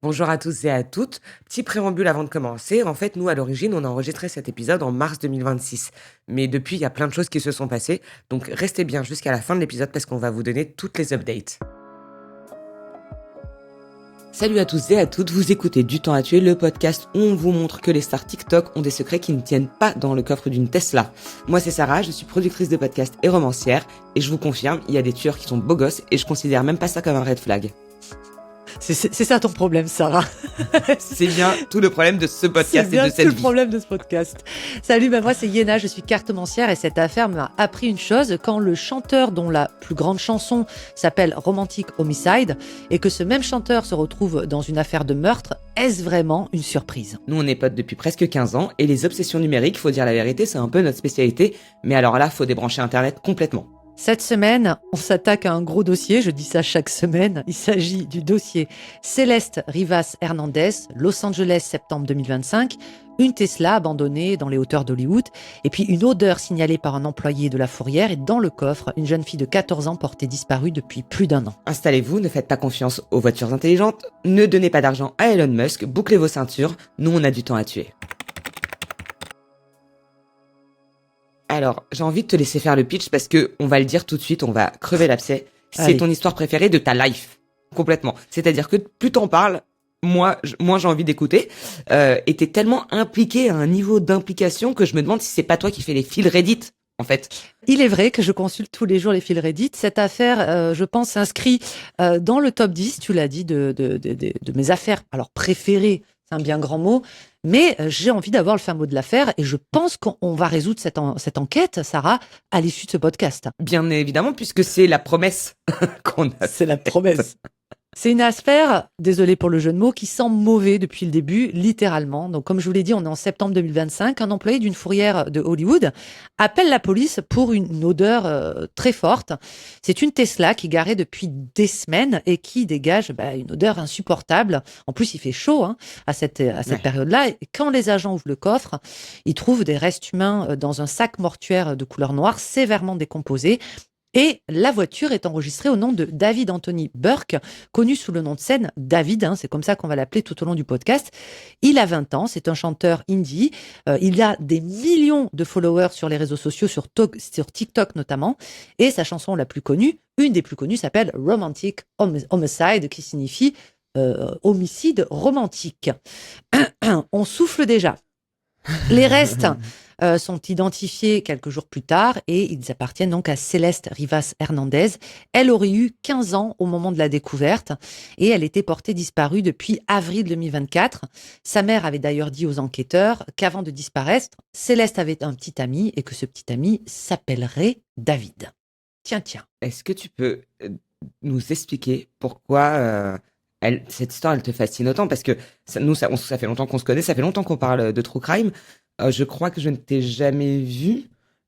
Bonjour à tous et à toutes. Petit préambule avant de commencer. En fait, nous, à l'origine, on a enregistré cet épisode en mars 2026. Mais depuis, il y a plein de choses qui se sont passées. Donc, restez bien jusqu'à la fin de l'épisode parce qu'on va vous donner toutes les updates. Salut à tous et à toutes, vous écoutez Du temps à tuer, le podcast où on vous montre que les stars TikTok ont des secrets qui ne tiennent pas dans le coffre d'une Tesla. Moi c'est Sarah, je suis productrice de podcast et romancière, et je vous confirme, il y a des tueurs qui sont beaux gosses et je considère même pas ça comme un red flag. C'est ça ton problème, Sarah. C'est bien tout le problème de ce C'est podcast et bien de tout cette le vie. problème de ce podcast. Salut, moi c'est Yéna, je suis cartomancière et cette affaire m'a appris une chose. Quand le chanteur dont la plus grande chanson s'appelle Romantic Homicide et que ce même chanteur se retrouve dans une affaire de meurtre, est-ce vraiment une surprise? Nous on est potes depuis presque 15 ans et les obsessions numériques, faut dire la vérité, c'est un peu notre spécialité, mais alors là, faut débrancher internet complètement. Cette semaine, on s'attaque à un gros dossier, je dis ça chaque semaine. Il s'agit du dossier Céleste Rivas Hernandez, Los Angeles, septembre 2025, une Tesla abandonnée dans les hauteurs d'Hollywood, et puis une odeur signalée par un employé de la fourrière, et dans le coffre, une jeune fille de 14 ans portée disparue depuis plus d'1 an. Installez-vous, ne faites pas confiance aux voitures intelligentes, ne donnez pas d'argent à Elon Musk, bouclez vos ceintures, nous on a du temps à tuer. Alors, j'ai envie de te laisser faire le pitch parce que, on va le dire tout de suite, on va crever l'abcès. C'est Allez. ton histoire préférée de ta life. Complètement. C'est-à-dire que plus t'en parles, moins j'ai envie d'écouter. Et t'es tellement impliqué à un niveau d'implication que je me demande si c'est pas toi qui fais les fils Reddit, en fait. Il est vrai que je consulte tous les jours les fils Reddit. Cette affaire, je pense, s'inscrit dans le top 10, tu l'as dit, de mes affaires alors préférées. C'est un bien grand mot, mais j'ai envie d'avoir le fin mot de l'affaire et je pense qu'on va résoudre cette enquête, Sarah, à l'issue de ce podcast. Bien évidemment, puisque c'est la promesse qu'on a. C'est la promesse. C'est une affaire, désolé pour le jeu de mots, qui sent mauvais depuis le début, littéralement. Donc, comme je vous l'ai dit, on est en septembre 2025. Un employé d'une fourrière de Hollywood appelle la police pour une odeur très forte. C'est une Tesla qui est garée depuis des semaines et qui dégage une odeur insupportable. En plus, il fait chaud à cette période-là. Et quand les agents ouvrent le coffre, ils trouvent des restes humains dans un sac mortuaire de couleur noire sévèrement décomposé. Et la voiture est enregistrée au nom de David Anthony Burke, connu sous le nom de scène David, c'est comme ça qu'on va l'appeler tout au long du podcast. Il a 20 ans, c'est un chanteur indie, il a des millions de followers sur les réseaux sociaux, sur TikTok notamment, et sa chanson la plus connue, une des plus connues, s'appelle Romantic Homicide, qui signifie homicide romantique. On souffle déjà. Les restes sont identifiés quelques jours plus tard et ils appartiennent donc à Céleste Rivas Hernandez. Elle aurait eu 15 ans au moment de la découverte et elle était portée disparue depuis avril 2024. Sa mère avait d'ailleurs dit aux enquêteurs qu'avant de disparaître, Céleste avait un petit ami et que ce petit ami s'appellerait David. Tiens. Est-ce que tu peux nous expliquer pourquoi cette histoire elle te fascine autant? Parce que ça fait longtemps qu'on se connaît, ça fait longtemps qu'on parle de true crime. Je crois que je ne t'ai jamais vu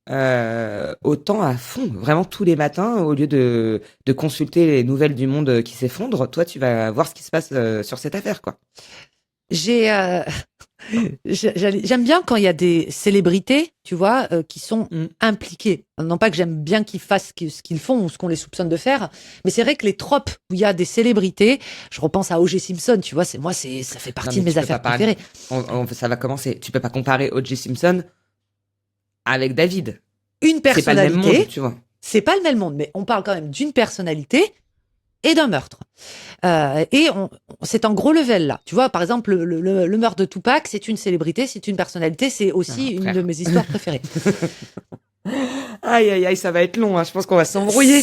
autant à fond, vraiment tous les matins, au lieu de consulter les nouvelles du monde qui s'effondrent. Toi, tu vas voir ce qui se passe sur cette affaire, quoi. J'aime bien quand il y a des célébrités, tu vois, qui sont impliquées. Non pas que j'aime bien qu'ils fassent ce qu'ils font ou ce qu'on les soupçonne de faire, mais c'est vrai que les tropes où il y a des célébrités, je repense à O.J. Simpson, tu vois, ça fait partie de mes affaires préférées. Ça va commencer. Tu peux pas comparer O.J. Simpson avec David. Une personnalité. C'est pas le même monde, tu vois. C'est pas le même monde, mais on parle quand même d'une personnalité et d'un meurtre. C'est un gros level là. Tu vois, par exemple, le meurtre de Tupac, c'est une célébrité, c'est une personnalité, c'est aussi une de mes histoires préférées. Aïe, ça va être long, hein. Je pense qu'on va s'embrouiller.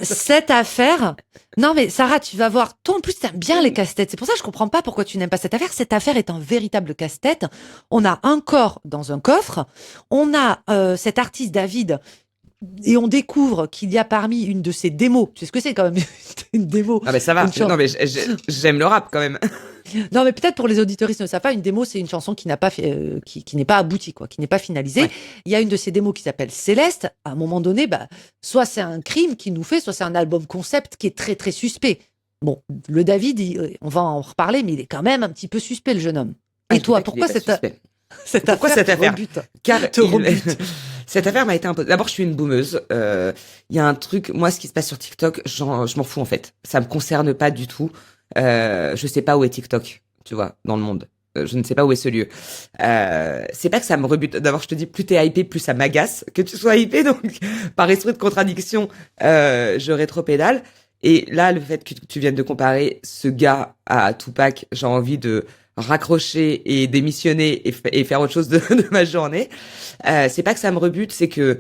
Cette affaire... Non mais Sarah, tu vas voir, toi en plus t'aimes bien les casse-têtes. C'est pour ça que je comprends pas pourquoi tu n'aimes pas cette affaire. Cette affaire est un véritable casse-tête. On a un corps dans un coffre. On a cet artiste David... Et on découvre qu'il y a parmi une de ces démos, tu sais ce que c'est quand même une démo. Ah ben ça va, non mais j'aime le rap quand même. Non mais peut-être pour les auditeuristes ne savent pas, une démo c'est une chanson qui n'a pas qui n'est pas aboutie quoi, qui n'est pas finalisée. Ouais. Il y a une de ces démos qui s'appelle Céleste. À un moment donné, soit c'est un crime qu'il nous fait, soit c'est un album concept qui est très très suspect. Bon, le David, on va en reparler, mais il est quand même un petit peu suspect le jeune homme. Et toi, pourquoi cette affaire Car cette affaire m'a été imposée. D'abord, je suis une boumeuse. Il y a un truc, moi, ce qui se passe sur TikTok, je m'en fous en fait. Ça me concerne pas du tout. Je sais pas où est TikTok, tu vois, dans le monde. Je ne sais pas où est ce lieu. C'est pas que ça me rebute. D'abord, je te dis, plus t'es hypé, plus ça m'agace que tu sois hypé. Donc, par esprit de contradiction, je rétropédale. Et là, le fait que tu viennes de comparer ce gars à Tupac, j'ai envie de raccrocher et démissionner et faire autre chose de ma journée. C'est pas que ça me rebute, c'est que,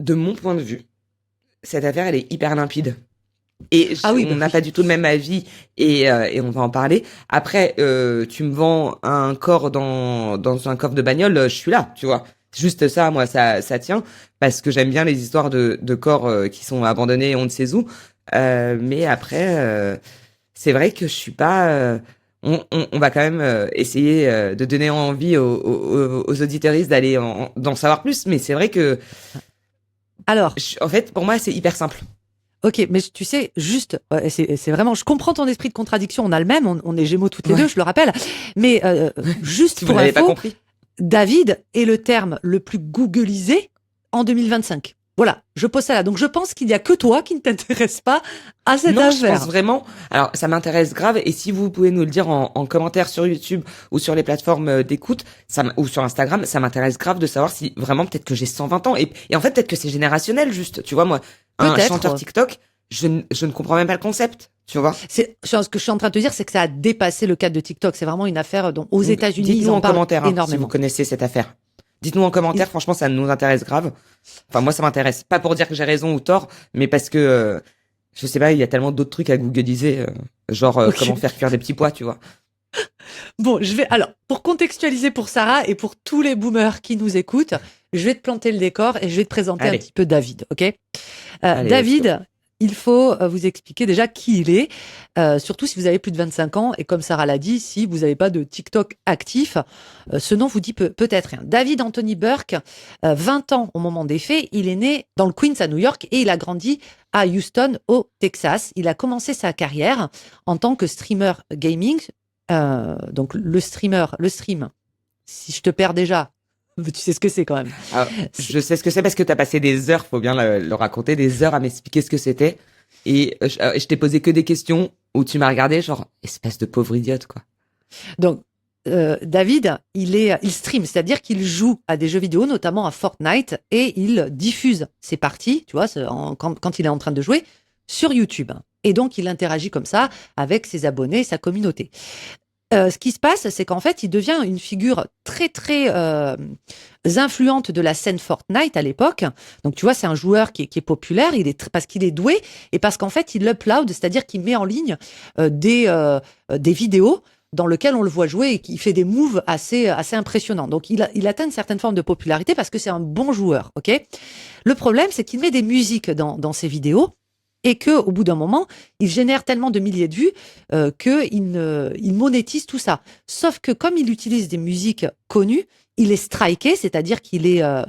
de mon point de vue, cette affaire, elle est hyper limpide. Et Ah oui, on bah n'a oui. pas du tout le même avis et on va en parler. Après, tu me vends un corps dans un coffre de bagnole, je suis là, tu vois. Juste ça, moi, ça tient parce que j'aime bien les histoires de corps qui sont abandonnés, on ne sait où. Mais après, c'est vrai que je suis pas. On va quand même essayer de donner envie aux auditeuristes d'aller d'en savoir plus. Mais c'est vrai que, Alors, en fait, pour moi, c'est hyper simple. ok, mais tu sais, juste, c'est vraiment, je comprends ton esprit de contradiction, on a le même, on est Gémeaux toutes les deux, Ouais. je le rappelle, mais juste Si vous pour n'avez pas info, compris. David est le terme le plus googlisé en 2025. Voilà, je pose ça là. Donc je pense qu'il n'y a que toi qui ne t'intéresse pas à cette Non, je pense affaire. vraiment. Alors, ça m'intéresse grave. Et si vous pouvez nous le dire en commentaire sur YouTube ou sur les plateformes d'écoute, ou sur Instagram, ça m'intéresse grave de savoir si vraiment peut-être que j'ai 120 ans. Et en fait, peut-être que c'est générationnel juste. Tu vois, moi, un chanteur Peut-être. TikTok, je ne comprends même pas le concept. Tu vois. Ce que je suis en train de te dire, c'est que ça a dépassé le cadre de TikTok. C'est vraiment une affaire dont aux Donc, États-Unis, ils dites-nous en en parlent commentaire si vous énormément. connaissez cette affaire. Dites-nous en Ils- commentaire. Franchement, ça nous intéresse grave. Enfin, moi, ça m'intéresse. Pas pour dire que j'ai raison ou tort, mais parce que je sais pas, il y a tellement d'autres trucs à googliser, genre Ok. comment faire cuire des petits pois, tu vois. Bon, alors, pour contextualiser pour Sarah et pour tous les boomers qui nous écoutent, je vais te planter le décor et je vais te présenter un Allez, petit peu David, ok? allez, let's go. David, il faut vous expliquer déjà qui il est, surtout si vous avez plus de 25 ans et comme Sarah l'a dit, si vous n'avez pas de TikTok actif, ce nom vous dit peut-être rien. David Anthony Burke, 20 ans au moment des faits, il est né dans le Queens à New York et il a grandi à Houston au Texas. Il a commencé sa carrière en tant que streamer gaming. Donc le stream, si je te perds déjà, tu sais ce que c'est quand même. Ah, C'est- je sais ce que c'est parce que t'as passé des heures, faut bien le raconter, des heures à m'expliquer ce que c'était. Et je t'ai posé que des questions où tu m'as regardé genre, espèce de pauvre idiote, quoi. Donc David, il stream, c'est-à-dire qu'il joue à des jeux vidéo, notamment à Fortnite, et il diffuse ses parties, tu vois, quand il est en train de jouer, sur YouTube. Et donc il interagit comme ça avec ses abonnés, sa communauté. Ce qui se passe, c'est qu'en fait, il devient une figure très, très influente de la scène Fortnite à l'époque. Donc, tu vois, c'est un joueur qui est populaire, parce qu'il est doué et parce qu'en fait, il upload, c'est-à-dire qu'il met en ligne des vidéos dans lesquelles on le voit jouer et qui fait des moves assez impressionnants. Donc, il atteint une certaine forme de popularité parce que c'est un bon joueur, ok? Le problème, c'est qu'il met des musiques dans ses vidéos et que au bout d'un moment, il génère tellement de milliers de vues il monétise tout ça. Sauf que comme il utilise des musiques connues, il est striké, c'est-à-dire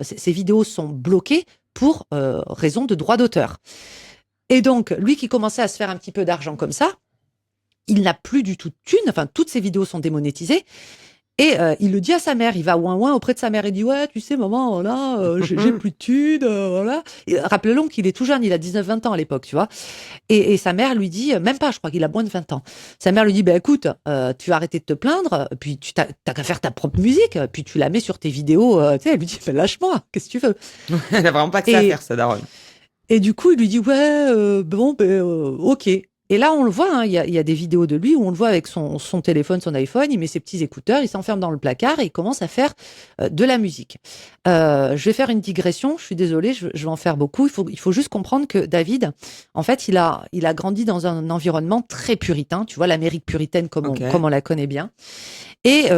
ses vidéos sont bloquées pour raison de droit d'auteur. Et donc, lui qui commençait à se faire un petit peu d'argent comme ça, il n'a plus du tout de thunes, enfin toutes ses vidéos sont démonétisées. Et il le dit à sa mère, il va ouin ouin auprès de sa mère, il dit ouais, tu sais maman, voilà, j'ai plus de thunes, voilà. Rappelons qu'il est tout jeune, il a 19-20 ans à l'époque, tu vois. Et sa mère lui dit, même pas, je crois qu'il a moins de 20 ans. Sa mère lui dit, ben écoute, tu vas arrêter de te plaindre, puis t'as qu'à faire ta propre musique, puis tu la mets sur tes vidéos. Tu sais, elle lui dit, ben lâche-moi, qu'est-ce que tu veux? Elle a vraiment pas que ça à Et, faire, ça, daronne. et du coup, il lui dit, ouais, bon, ben ok. Et là, on le voit, hein, il y a des vidéos de lui où on le voit avec son téléphone, son iPhone, il met ses petits écouteurs, il s'enferme dans le placard et il commence à faire de la musique. Je vais faire une digression, je suis désolée, je vais en faire beaucoup. Il faut juste comprendre que David, en fait, il a grandi dans un environnement très puritain, tu vois, l'Amérique puritaine Ok. comme on la connaît bien. Et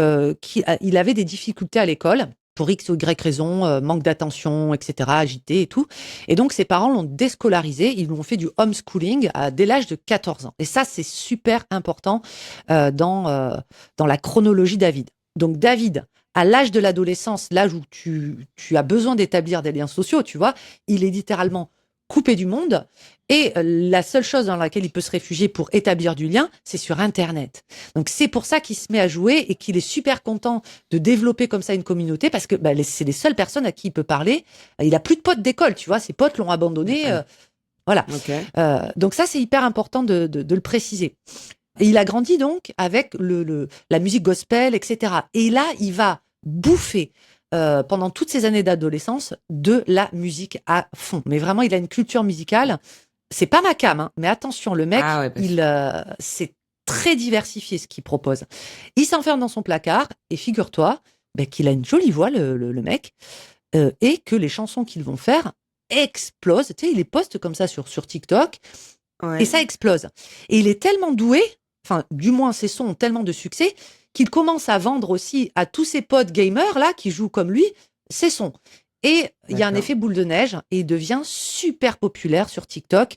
il avait des difficultés à l'école pour X ou Y raison, manque d'attention, etc., agité et tout. Et donc, ses parents l'ont déscolarisé, ils lui ont fait du homeschooling dès l'âge de 14 ans. Et ça, c'est super important dans la chronologie David. Donc, David, à l'âge de l'adolescence, l'âge où tu as besoin d'établir des liens sociaux, tu vois, il est littéralement coupé du monde. Et la seule chose dans laquelle il peut se réfugier pour établir du lien, c'est sur Internet. Donc c'est pour ça qu'il se met à jouer et qu'il est super content de développer comme ça une communauté parce que c'est les seules personnes à qui il peut parler. Il a plus de potes d'école, tu vois, ses potes l'ont abandonné. Voilà. Ok. Donc ça, c'est hyper important de le préciser. Et il a grandi donc avec la musique gospel, etc. Et là, il va bouffer pendant toutes ces années d'adolescence de la musique à fond. Mais vraiment, il a une culture musicale. C'est pas ma came, hein, mais attention, le mec, Ah ouais, c'est très diversifié ce qu'il propose. Il s'enferme dans son placard et figure-toi qu'il a une jolie voix, le mec, et que les chansons qu'ils vont faire explosent. Tu sais, il les poste comme ça sur TikTok et ouais. ça explose. Et il est tellement doué, enfin, du moins ses sons ont tellement de succès, qu'il commence à vendre aussi à tous ses potes gamers là qui jouent comme lui ses sons. Et il y a un D'accord. effet boule de neige et il devient super populaire sur TikTok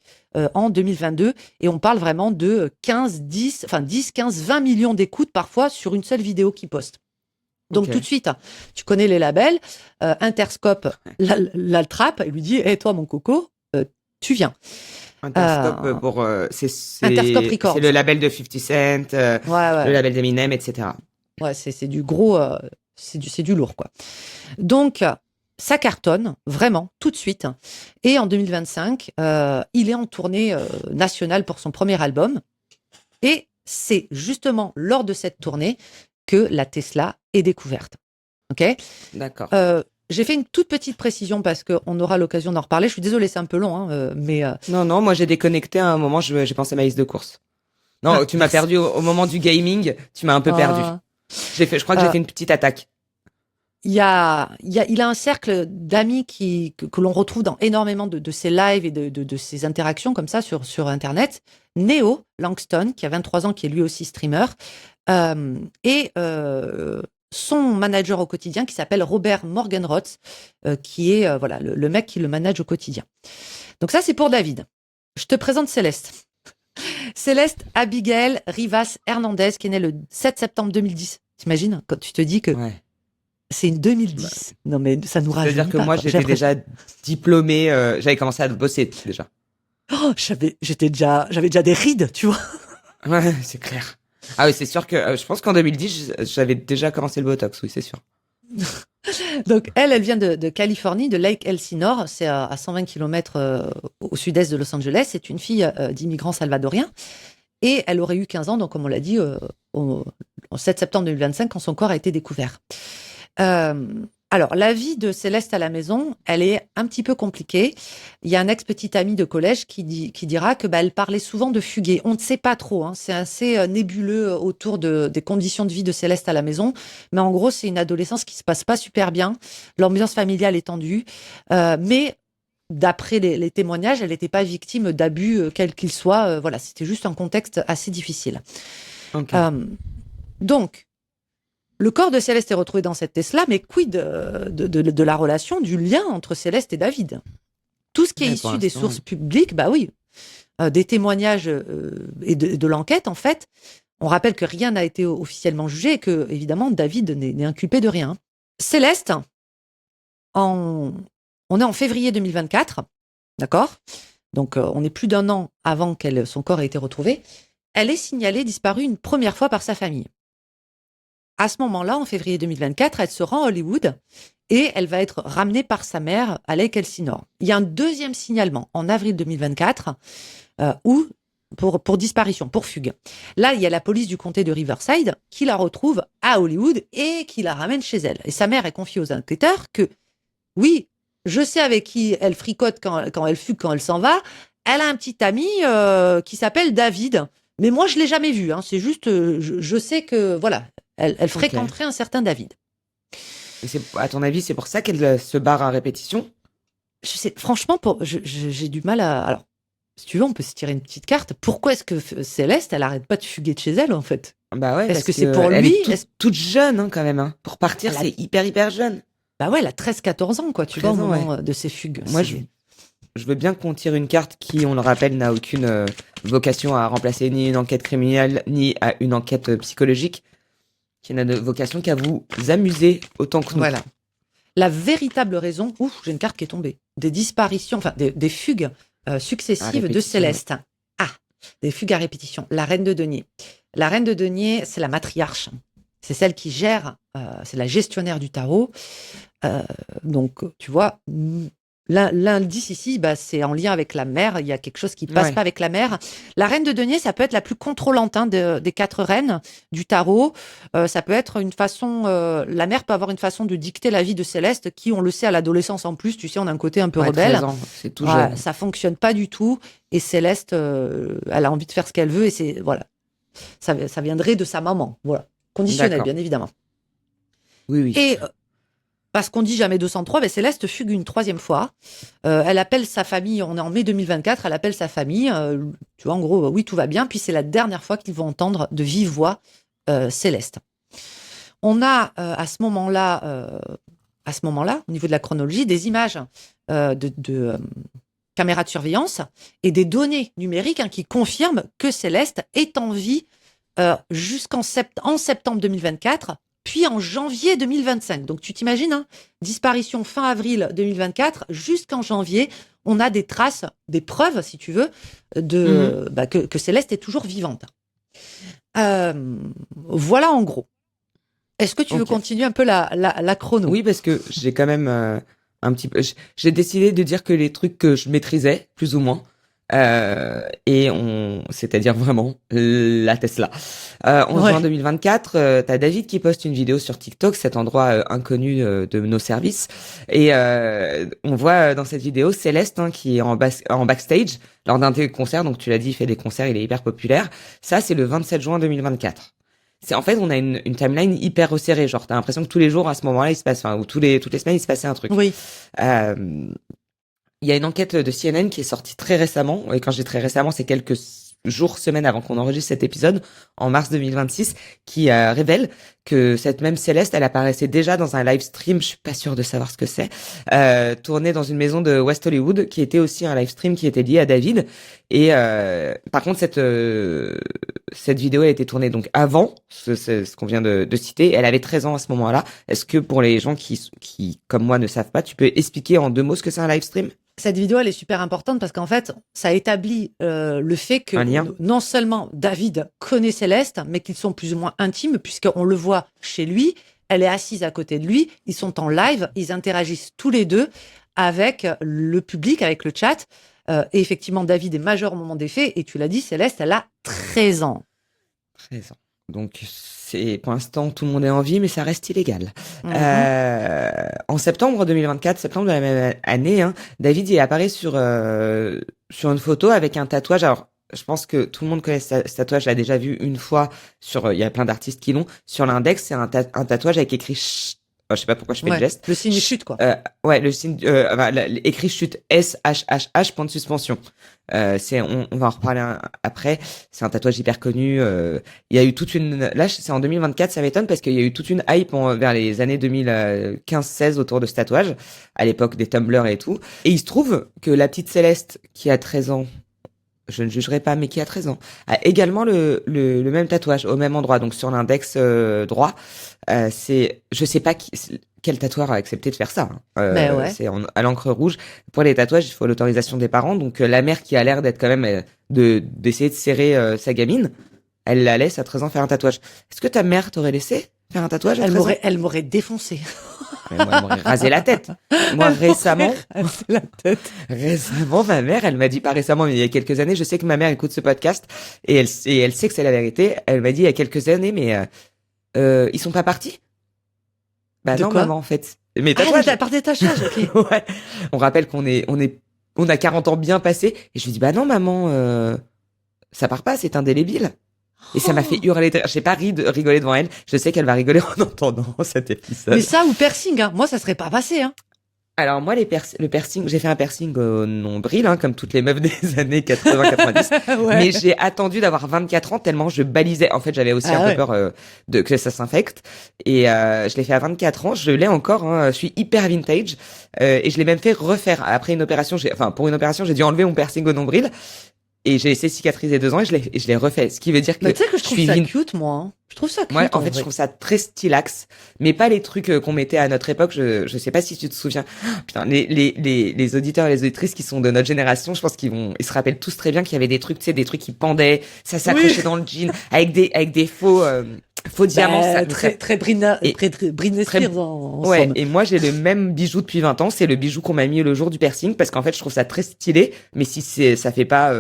en 2022. Et on parle vraiment de 10, 15, 20 millions d'écoutes parfois sur une seule vidéo qu'il poste. Donc Ok. tout de suite, tu connais les labels, Interscope l'attrape et lui dit hey, toi mon coco, tu viens. Interscope Euh, pour Interscope c'est le Records. label de 50 Cent, Ouais, le ouais, label d'Eminem, etc. ouais, c'est du gros, c'est du lourd, quoi. Donc, ça cartonne, vraiment, tout de suite. Et en 2025, il est en tournée nationale pour son premier album. Et c'est justement lors de cette tournée que la Tesla est découverte. OK? D'accord. J'ai fait une toute petite précision parce qu'on aura l'occasion d'en reparler. Je suis désolée, c'est un peu long, hein, mais Non, non, moi j'ai déconnecté à un moment, j'ai pensé à ma liste de courses. Non, tu m'as merci. perdu au moment du gaming, tu m'as un peu perdu. Euh, Je crois que j'ai euh, fait une petite attaque. il a un cercle d'amis que l'on retrouve dans énormément de ses lives et de ses interactions comme ça sur Internet. Neo Langston, qui a 23 ans, qui est lui aussi streamer, et son manager au quotidien qui s'appelle Robert Morgenroth, qui est voilà le mec qui le manage au quotidien. Donc ça, c'est pour David. Je te présente Céleste. Céleste Abigail Rivas Hernandez, qui est née le 7 septembre 2010. T'imagines quand tu te dis que Ouais. c'est une Bah, 2010. Non, mais ça nous c'est-à-dire rajeunit que pas, moi quoi. J'ai j'étais l'impression. déjà diplômé, j'avais commencé à bosser déjà. Oh, j'avais déjà des rides, tu vois. Ouais, c'est clair. Ah oui, c'est sûr que je pense qu'en 2010, j'avais déjà commencé le Botox, oui, c'est sûr. Donc, elle vient de Californie, de Lake Elsinore. C'est à 120 km au sud-est de Los Angeles. C'est une fille d'immigrants salvadoriens. Et elle aurait eu 15 ans, donc, comme on l'a dit, au 7 septembre 2025, quand son corps a été découvert. Euh, alors, la vie de Céleste à la maison, elle est un petit peu compliquée. Il y a un ex-petit ami de collège qui dira que elle parlait souvent de fuguer. On ne sait pas trop, hein. C'est assez nébuleux autour des conditions de vie de Céleste à la maison. Mais en gros, c'est une adolescence qui se passe pas super bien. L'ambiance familiale est tendue. Mais d'après les témoignages, elle n'était pas victime d'abus, quels qu'ils soient. Voilà, c'était juste un contexte assez difficile. Ok. Euh, donc, le corps de Céleste est retrouvé dans cette Tesla, mais quid de la relation, du lien entre Céleste et David? Tout ce qui est Ouais, pour issu des l'instant. sources publiques, bah oui, des témoignages et de l'enquête, en fait, on rappelle que rien n'a été officiellement jugé et que, évidemment, David n'est inculpé de rien. Céleste, on est en février 2024, d'accord? Donc, on est plus d'un an avant que son corps ait été retrouvé. Elle est signalée disparue une première fois par sa famille. À ce moment-là, en février 2024, elle se rend à Hollywood et elle va être ramenée par sa mère à Lake Elsinore. Il y a un deuxième signalement en avril 2024 où pour disparition, pour fugue. Là, il y a la police du comté de Riverside qui la retrouve à Hollywood et qui la ramène chez elle. Et sa mère est confiée aux enquêteurs que, oui, je sais avec qui elle fricote quand elle fugue, quand elle s'en va. Elle a un petit ami qui s'appelle David. Mais moi, je l'ai jamais vu. Hein. C'est juste, je sais que, voilà, elle Ok. fréquenterait un certain David. Et à ton avis, c'est pour ça qu'elle se barre à répétition? Je sais, franchement, j'ai du mal à. Alors, si tu veux, on peut se tirer une petite carte. Pourquoi est-ce que Céleste, elle arrête pas de fuguer de chez elle, en fait? Bah ouais, Est-ce parce que que c'est pour elle lui? est toute jeune hein, quand même. Hein. Pour partir, Elle a... c'est hyper jeune. Bah ouais, elle a 13-14 ans, quoi, tu vois, au 13 ans, ouais. moment de ses fugues. Moi, je veux bien qu'on tire une carte qui, on le rappelle, n'a aucune vocation à remplacer ni une enquête criminelle, ni à une enquête psychologique, qui n'a de vocation qu'à vous amuser autant que nous. Voilà. La véritable raison, ouf, j'ai une carte qui est tombée, des disparitions, enfin des fugues successives de Céleste. Ouais. Ah, des fugues à répétition. La reine de denier. La reine de denier, c'est la matriarche. C'est celle qui gère, c'est la gestionnaire du tarot. Donc, tu vois, l'indice ici, c'est en lien avec la mère. Il y a quelque chose qui passe pas avec la mère. La reine de denier, ça peut être la plus contrôlante des 4 reines du tarot. Ça peut être une façon. La mère peut avoir une façon de dicter la vie de Céleste, qui, on le sait, à l'adolescence en plus, tu sais, on a un côté un peu rebelle. 13 ans, c'est tout jeune. Ça fonctionne pas du tout. Et Céleste, elle a envie de faire ce qu'elle veut. Et c'est voilà, ça viendrait de sa maman. Voilà, conditionnel, bien évidemment. Oui. Et parce qu'on dit jamais 203, Céleste fugue une 3e fois. Elle appelle sa famille, on est en mai 2024, elle appelle sa famille, tu vois, en gros, oui, tout va bien. Puis c'est la dernière fois qu'ils vont entendre de vive voix Céleste. On a à ce moment-là, au niveau de la chronologie, des images de caméras de surveillance et des données numériques qui confirment que Céleste est en vie jusqu'en septembre 2024, puis en janvier 2025. Donc tu t'imagines, disparition fin avril 2024, jusqu'en janvier, on a des traces, des preuves, si tu veux, que Céleste est toujours vivante. Voilà en gros. Est-ce que tu veux continuer un peu la chrono? Oui, parce que j'ai quand même un petit peu... J'ai décidé de dire que les trucs que je maîtrisais, plus ou moins, c'est-à-dire vraiment la Tesla. En juin 2024, t'as David qui poste une vidéo sur TikTok, cet endroit inconnu de nos services, et on voit dans cette vidéo Céleste qui est en backstage lors d'un des concerts. Donc tu l'as dit, il fait des concerts, il est hyper populaire. Ça, c'est le 27 juin 2024. En fait, on a une timeline hyper resserrée. Genre, t'as l'impression que tous les jours à ce moment-là, il se passe, ou toutes les semaines, il se passait un truc. Oui. Il y a une enquête de CNN qui est sortie très récemment, et quand je dis très récemment, c'est quelques jours, semaines avant qu'on enregistre cet épisode, en mars 2026, qui révèle que cette même Céleste, elle apparaissait déjà dans un live stream, je suis pas sûre de savoir ce que c'est, tourné dans une maison de West Hollywood, qui était aussi un live stream qui était lié à David. Et par contre, cette vidéo a été tournée donc avant ce qu'on vient de citer. Elle avait 13 ans à ce moment-là. Est-ce que pour les gens qui comme moi ne savent pas, tu peux expliquer en 2 mots ce que c'est un live stream? Cette vidéo, elle est super importante parce qu'en fait, ça établit le fait que non seulement David connaît Céleste, mais qu'ils sont plus ou moins intimes, puisqu'on le voit chez lui, elle est assise à côté de lui, ils sont en live, ils interagissent tous les deux avec le public, avec le chat. Et effectivement, David est majeur au moment des faits, et tu l'as dit, Céleste, elle a 13 ans. 13 ans. Donc, pour l'instant, tout le monde est en vie, mais ça reste illégal. En septembre 2024, septembre de la même année, David il apparaît sur une photo avec un tatouage. Alors, je pense que tout le monde connaît ce tatouage. Je l'ai déjà vu une fois il y a plein d'artistes qui l'ont. Sur l'index, c'est un tatouage avec écrit chut. Je sais pas pourquoi je fais le geste. Le signe chute, quoi. Le signe, écrit chute, SHHH, point de suspension. On va en reparler après. C'est un tatouage hyper connu. Il y a eu là, c'est en 2024, ça m'étonne parce qu'il y a eu toute une hype vers les années 2015-16 autour de ce tatouage, à l'époque des Tumblr et tout. Et il se trouve que la petite Céleste, qui a 13 ans, je ne jugerai pas, mais qui a 13 ans, a également le même tatouage au même endroit, donc sur l'index droit. Je sais pas quel tatoueur a accepté de faire ça. C'est à l'encre rouge. Pour les tatouages, il faut l'autorisation des parents. Donc la mère qui a l'air d'être quand même d'essayer de serrer sa gamine, elle la laisse à 13 ans faire un tatouage. Est-ce que ta mère t'aurait laissé faire un tatouage à 13 ans? Elle m'aurait défoncé. Mais moi, elle m'aurait rasé la tête. Moi, récemment, ma mère, elle m'a dit, pas récemment, mais il y a quelques années, je sais que ma mère écoute ce podcast et elle sait que c'est la vérité. Elle m'a dit il y a quelques années, mais ils sont pas partis? Bah non, maman, en fait. Mais tatouage. Par des tatouages, ok. Ouais. On rappelle qu'on a 40 ans bien passés. Et je lui dis, bah non, maman, ça part pas, c'est indélébile. Et ça m'a fait hurler. J'ai pas rigoler devant elle. Je sais qu'elle va rigoler en entendant cet épisode. Mais ça, ou piercing, moi, ça serait pas passé, Alors moi, le piercing, j'ai fait un piercing au nombril, comme toutes les meufs des années 80-90. Ouais. Mais j'ai attendu d'avoir 24 ans tellement je balisais. En fait, j'avais aussi un peu peur que ça s'infecte. Et je l'ai fait à 24 ans. Je l'ai encore. Je suis hyper vintage. Et je l'ai même fait refaire après une opération. Pour une opération, j'ai dû enlever mon piercing au nombril. Et j'ai laissé cicatriser 2 ans et je l'ai refait. Ce qui veut dire que tu sais que je trouve ça cute, moi. Je trouve ça Ouais, cute, en en fait, je vrai. trouve ça très stylax, mais pas les trucs qu'on mettait à notre époque. Je sais pas si tu te souviens. Putain, les auditeurs et les auditrices qui sont de notre génération, je pense ils se rappellent tous très bien qu'il y avait des trucs, tu sais, des trucs qui pendaient, ça Oui. s'accrochait dans le jean, avec des faux diamants, Très et Britney très, Spears, en ouais. somme. Et moi, j'ai le même bijou depuis 20 ans. C'est le bijou qu'on m'a mis le jour du piercing, parce qu'en fait, je trouve ça très stylé. Mais si ça fait pas,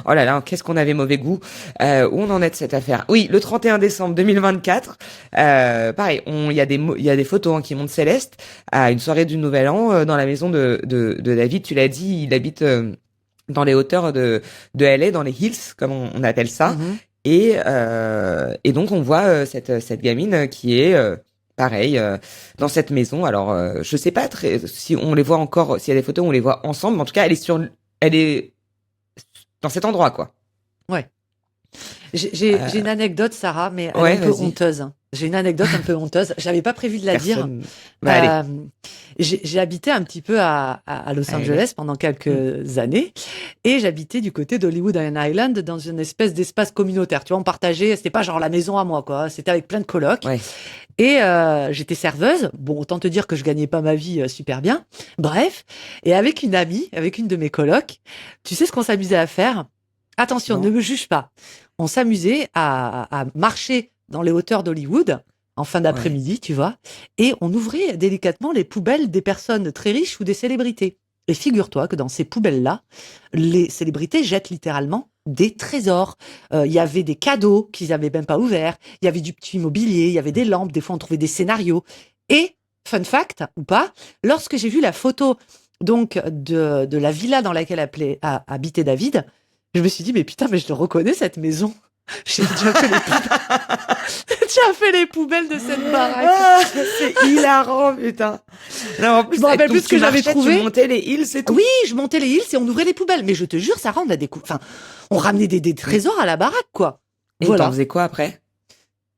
oh là là, qu'est-ce qu'on avait mauvais goût. Où on en est de cette affaire? Oui, le 31 décembre 2024. Pareil, il y a des photos, hein, qui montrent Céleste à une soirée du Nouvel An, dans la maison de David. Tu l'as dit, il habite, dans les hauteurs de LA, dans les hills, comme on appelle ça. Mhm. Et donc on voit, cette gamine, qui est, pareil, dans cette maison. Alors, je sais pas si on les voit encore, s'il y a des photos où on les voit ensemble, mais en tout cas elle est dans cet endroit, quoi. Ouais. J'ai une anecdote, Sarah, mais elle est Ouais, un peu vas-y. honteuse. J'ai une anecdote un peu honteuse. J'avais pas prévu de la dire. Personne. Bah allez. Euh, j'ai habité un petit peu à Los Allez. Angeles pendant Hmm. quelques années et j'habitais du côté d'Hollywood Island dans une espèce d'espace communautaire. Tu vois, on partageait, c'était pas genre la maison à moi, quoi. C'était avec plein de colocs. Ouais. Et j'étais serveuse. Bon, autant te dire que je gagnais pas ma vie super bien. Bref. Et avec une amie, avec une de mes colocs, tu sais ce qu'on s'amusait à faire? Attention, ne Non. me juge pas. On s'amusait à marcher dans les hauteurs d'Hollywood en fin Ouais. d'après-midi, tu vois, et on ouvrait délicatement les poubelles des personnes très riches ou des célébrités. Et figure-toi que dans ces poubelles-là, les célébrités jettent littéralement des trésors. Il y avait des cadeaux qu'ils n'avaient même pas ouverts, il y avait du petit mobilier, il y avait des lampes, des fois on trouvait des scénarios. Et, fun fact ou pas, lorsque j'ai vu la photo donc de la villa dans laquelle habitait David, je me suis dit, mais putain, mais je le reconnais cette maison. J'ai déjà fait j'ai déjà fait les poubelles de cette baraque. Ah, c'est hilarant, putain. Non, en Je plus, me rappelle donc plus ce que tu j'avais marchais, tu trouvé. montais les hills, c'est tout. Oui, je montais les hills et on ouvrait les poubelles. Mais je te jure, Sarah, on a enfin, on ramenait des trésors à la baraque, quoi. Et t'en Voilà. faisais quoi après?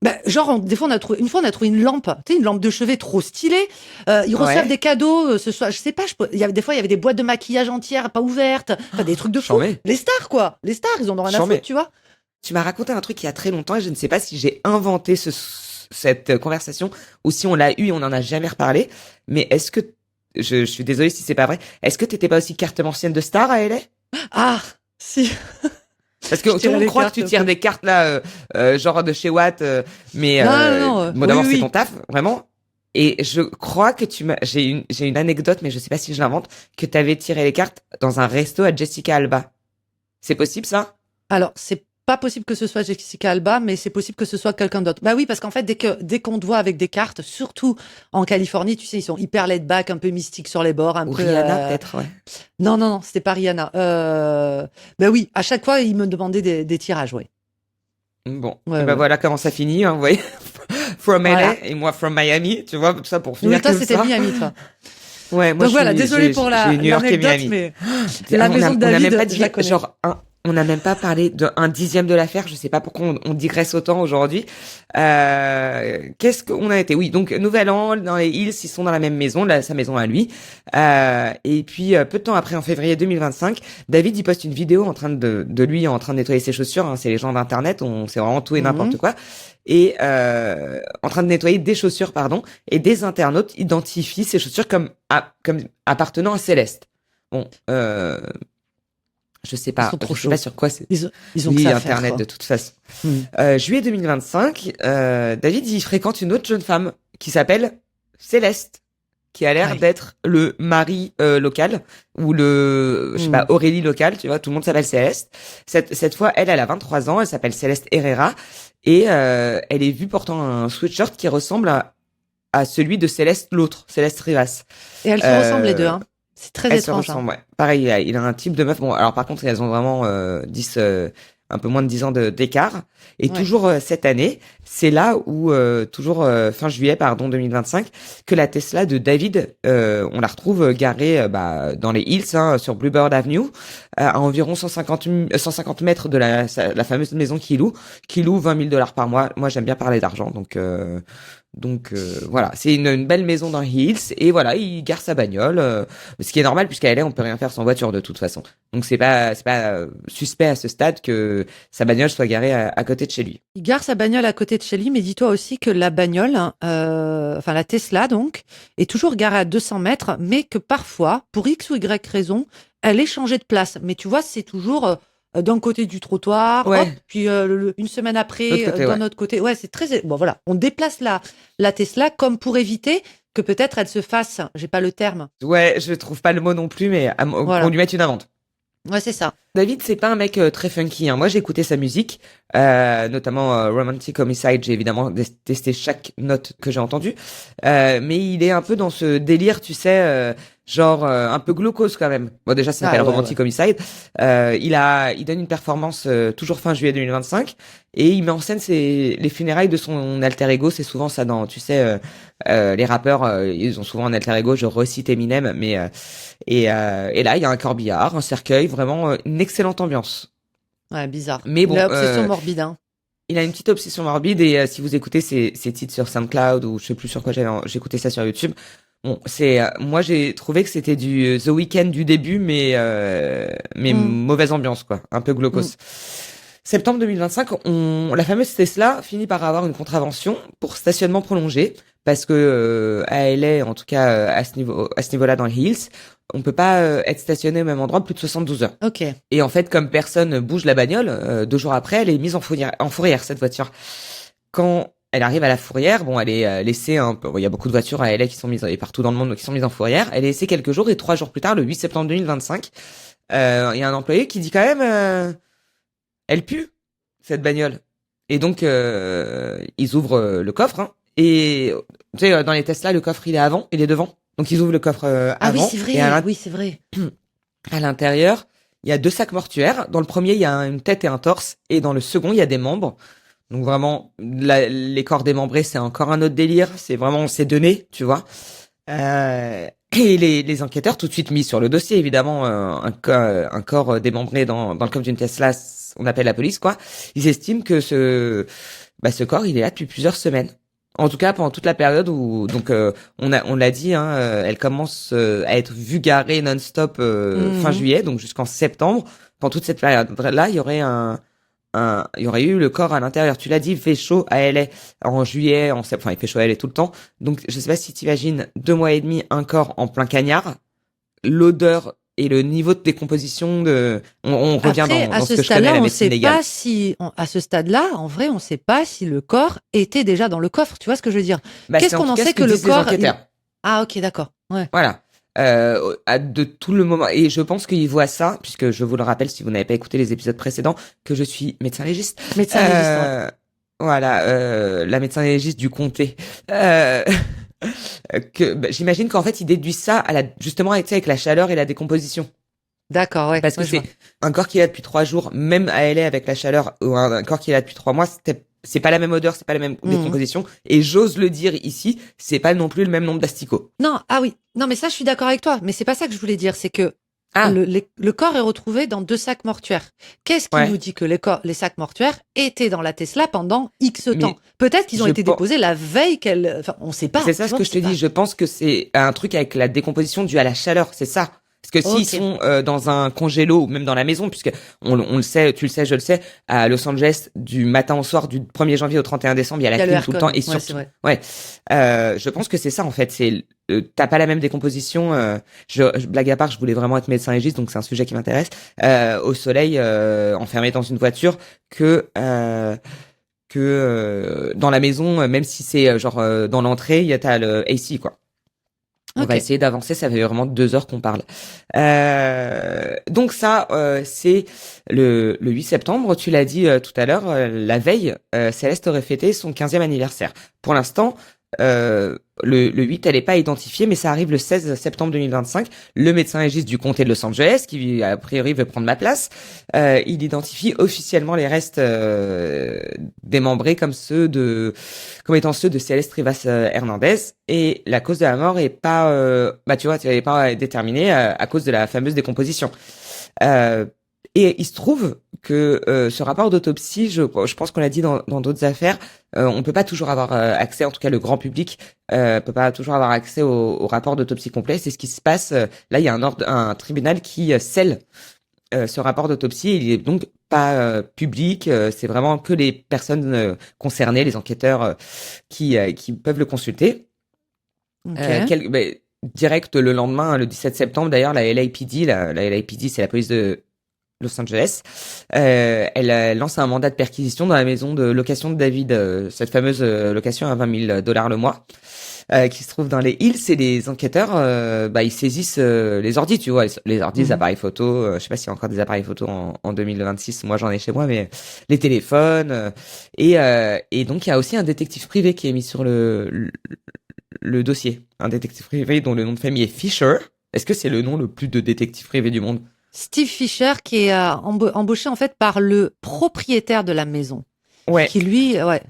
Ben, genre, des fois, une fois, on a trouvé une lampe, tu sais, une lampe de chevet trop stylée. Ils reçoivent Ouais. des cadeaux, ce soir, je sais pas, des fois, il y avait des boîtes de maquillage entières, pas ouvertes. Enfin, des trucs de fou. J'en mets. Les stars, quoi. Les stars, ils en ont rien à J'en foutre, mets. tu vois. Tu m'as raconté un truc il y a très longtemps et je ne sais pas si j'ai inventé cette conversation ou si on l'a eu et on n'en a jamais reparlé. Mais est-ce que, je suis désolée si c'est pas vrai, est-ce que t'étais pas aussi carte ancienne de star à LA? Ah, si. Parce que Je tout le tirais monde les croit que cartes tu un tires peu. des cartes là, genre de chez Watt, mais Non, non, non. bon, Oui, d'abord c'est ton oui. taf, vraiment. Et je crois que j'ai une anecdote, mais je sais pas si je l'invente, que t'avais tiré les cartes dans un resto à Jessica Alba. C'est possible ça? Alors, c'est pas possible que ce soit Jessica Alba, mais c'est possible que ce soit quelqu'un d'autre. Bah oui, parce qu'en fait, dès qu'on te voit avec des cartes, surtout en Californie, tu sais, ils sont hyper laid back, un peu mystiques sur les bords, un Ou peu. Rihanna peut-être, ouais. Non, non, non, c'était pas Rihanna. Bah oui, à chaque fois, ils me demandaient des tirages, ouais. Bon, et Ouais, ben ouais. voilà comment ça finit, hein, vous voyez. From Voilà. LA et moi from Miami, tu vois, tout ça pour Oui, finir toi, comme c'était ça. Miami, toi. Ouais, moi Donc voilà, désolé pour j'ai New York et l'anecdote, Miami. mais la maison de On a même David, pas je dit, la connais. genre, on n'a même pas parlé d'un dixième de l'affaire. Je sais pas pourquoi on digresse autant aujourd'hui. Qu'est-ce qu'on a été? Oui, donc Nouvel An dans les Hills, ils sont dans la même maison, sa maison à lui. Et puis peu de temps après, en février 2025, David il poste une vidéo en train de lui en train de nettoyer ses chaussures. Hein, c'est les gens d'internet, c'est vraiment tout et n'importe Mhm. quoi. Et en train de nettoyer des chaussures, pardon. Et des internautes identifient ces chaussures comme appartenant à Céleste. Bon, je sais Ils pas, sont trop je sais pas chauds. sur quoi c'est. Ils ont que Oui, ça à faire, Internet quoi. de toute façon. Hmm. Juillet 2025, David il fréquente une autre jeune femme qui s'appelle Céleste, qui a l'air Ouais. d'être le mari local ou je sais Hmm. pas, Aurélie local, tu vois, tout le monde s'appelle Céleste. Cette fois, elle a 23 ans, elle s'appelle Céleste Herrera et elle est vue portant un sweatshirt qui ressemble à celui de Céleste l'autre, Céleste Rivas. Et elles se ressemblent les deux, hein. C'est très Elles se étrange, hein. ressemblent, ouais. Pareil, il a un type de meuf. Bon, alors par contre, elles ont vraiment 10, un peu moins de 10 ans d'écart. Et Ouais. toujours cette année, c'est là où, toujours fin juillet, pardon, 2025, que la Tesla de David, on la retrouve garée dans les Hills, hein, sur Bluebird Avenue, à environ 150 mètres de la fameuse maison qu'il loue 20 000 $ par mois. Moi, j'aime bien parler d'argent, donc voilà, c'est une belle maison dans les Hills et voilà, il gare sa bagnole, ce qui est normal puisqu'à LA on peut rien faire sans voiture de toute façon. Donc c'est pas suspect à ce stade que sa bagnole soit garée à côté de chez lui. Il gare sa bagnole à côté côté de chez lui, mais dis-toi aussi que la bagnole, enfin la Tesla donc, est toujours garée à 200 mètres, mais que parfois, pour X ou Y raison, elle est changée de place. Mais tu vois, c'est toujours d'un côté du trottoir, hop, Ouais, puis une semaine l'autre après, côté, ouais. d'un autre côté. Ouais, c'est très... Bon voilà, on déplace la Tesla comme pour éviter que peut-être elle se fasse, j'ai pas le terme, Ouais, je trouve pas le mot non plus, mais qu'on voilà. lui mette une amende. Ouais, c'est ça. David, c'est pas un mec très funky, hein. Moi, j'ai écouté sa musique, notamment Romantic Homicide. J'ai évidemment testé chaque note que j'ai entendue, mais il est un peu dans ce délire, tu sais, genre un peu glaucose quand même. Bon, déjà, ça s'appelle Ah ouais, ouais. Romantic Homicide. Il donne une performance toujours fin juillet 2025, et il met en scène les funérailles de son alter ego. C'est souvent ça dans, tu sais, les rappeurs, ils ont souvent un alter ego. Je recite Eminem, mais et là, il y a un corbillard, un cercueil, vraiment une excellente ambiance. Ouais, bizarre. Mais Il bon, a obsession morbide, hein. il a une petite obsession morbide et si vous écoutez ses titres sur SoundCloud ou je sais plus sur quoi j'ai écouté ça sur YouTube. Bon, moi j'ai trouvé que c'était du The Weeknd du début, mais Mm, mauvaise ambiance quoi, un peu mm. glaucos. Septembre 2025, la fameuse Tesla finit par avoir une contravention pour stationnement prolongé parce que à LA, en tout cas à ce niveau-là dans les Hills, on peut pas être stationné au même endroit plus de 72 heures. Ok. Et en fait, comme personne bouge la bagnole, 2 jours après, elle est mise en fourrière cette voiture. Quand elle arrive à la fourrière, bon, elle est laissée un peu. Bon, il y a beaucoup de voitures à LA qui sont mises et partout dans le monde qui sont mises en fourrière. Elle est laissée quelques jours et 3 jours plus tard, le 8 septembre 2025, il y a un employé qui dit quand même, elle pue cette bagnole. Et donc ils ouvrent le coffre hein, et tu sais dans les Tesla le coffre il est avant, il est devant. Donc ils ouvrent le coffre Ah oui, avant c'est et vrai. Oui, c'est vrai. à l'intérieur, il y a 2 sacs mortuaires. Dans le premier, il y a une tête et un torse. Et dans le second, il y a des membres. Donc vraiment, les corps démembrés, c'est encore un autre délire. C'est vraiment, c'est donné, tu vois. Et les enquêteurs, tout de suite mis sur le dossier, évidemment, un corps démembré dans le coffre d'une Tesla, on appelle la police, quoi. Ils estiment que ce corps, il est là depuis plusieurs semaines. En tout cas, pendant toute la période où, donc, on l'a dit, hein, elle commence à être vue garée non-stop fin Mhm. juillet, donc jusqu'en septembre. Pendant toute cette période-là, il y aurait il y aurait eu le corps à l'intérieur. Tu l'as dit, il fait chaud à LA en juillet, en septembre. Enfin, il fait chaud à LA tout le temps. Donc, je sais pas si t'imagines 2 mois et demi, un corps en plein cagnard, l'odeur et le niveau de décomposition on revient Après, à dans ce ce que je connais, stade-là, la on médecine sait légale. pas si, à ce stade-là, en vrai, on sait pas si le corps était déjà dans le coffre. Tu vois ce que je veux dire? Bah, c'est Qu'est-ce en qu'on tout en cas ce sait que que le disent les corps, enquêteurs. Ah, ok, d'accord. Ouais. Voilà. De tout le moment. Et je pense qu'ils voient ça, puisque je vous le rappelle, si vous n'avez pas écouté les épisodes précédents, que je suis médecin légiste. Médecin légiste, ouais. Voilà, la médecin légiste du comté. J'imagine qu'en fait, ils déduisent ça justement avec la chaleur et la décomposition. D'accord, ouais. Parce que Ouais, je c'est vois. un corps qui est là depuis 3 jours, même à LA avec la chaleur, ou un corps qui est là depuis 3 mois, c'est pas la même odeur, c'est pas la même Mhm. décomposition. Et j'ose le dire ici, c'est pas non plus le même nombre d'asticots. Non, ah oui. Non, mais ça, je suis d'accord avec toi. Mais c'est pas ça que je voulais dire. C'est que Ah, le corps est retrouvé dans 2 sacs mortuaires. Qu'est-ce qui nous ouais. dit que les sacs mortuaires étaient dans la Tesla pendant X temps? Mais Peut-être qu'ils ont je été pense, déposés la veille qu'elle. Enfin, on sait pas. c'est ça Tu ce vois, que on je te sait pas. dis. Je pense que c'est un truc avec la décomposition due à la chaleur, c'est ça. Parce que s'ils Ok. sont dans un congélo ou même dans la maison, puisque on le sait, tu le sais, je le sais, à Los Angeles, du matin au soir, du 1er janvier au 31 décembre, il y a Il la y a le clim tout le temps aircon. et Ouais, c'est surtout, vrai. ouais, je pense que c'est ça en fait. T'as pas la même décomposition. Blague à part, je voulais vraiment être médecin légiste, donc c'est un sujet qui m'intéresse. Au soleil, enfermé dans une voiture, que dans la maison, même si c'est genre dans l'entrée, t'as le AC quoi. On va Ok. essayer d'avancer, ça fait vraiment 2 heures qu'on parle. Donc ça, c'est le 8 septembre, tu l'as dit tout à l'heure, la veille, Céleste aurait fêté son 15e anniversaire. Pour l'instant, le 8, elle n'est pas identifiée, mais ça arrive le 16 septembre 2025. Le médecin légiste du comté de Los Angeles, qui a priori veut prendre ma place, il identifie officiellement les restes démembrés comme étant ceux de Céleste Rivas Hernandez. Et la cause de la mort est pas, tu vois, elle est pas déterminée à cause de la fameuse décomposition. Euh, et il se trouve que ce rapport d'autopsie, je pense qu'on l'a dit dans d'autres affaires, on peut pas toujours avoir accès, en tout cas le grand public peut pas toujours avoir accès au rapport d'autopsie complet. C'est ce qui se passe. Là, il y a un tribunal qui scelle ce rapport d'autopsie. Et il est donc public. C'est vraiment que les personnes concernées, les enquêteurs qui peuvent le consulter. Ok. Direct le lendemain, le 17 septembre, d'ailleurs, la LAPD, la LAPD, c'est la police de Los Angeles, elle lance un mandat de perquisition dans la maison de location de David, cette fameuse location à $20,000 le mois, qui se trouve dans les Hills. Et les enquêteurs, ils saisissent les ordis, tu vois, les ordis, les appareils photo. Je sais pas s'il y a encore des appareils photo en 2026. Moi, j'en ai chez moi, mais les téléphones. Et donc, il y a aussi un détective privé qui est mis sur le dossier. Un détective privé dont le nom de famille est Fisher. Est-ce que c'est le nom le plus de détective privé du monde? Steve Fisher, qui est embauché en fait par le propriétaire de la maison. Ouais. Qui lui, ouais.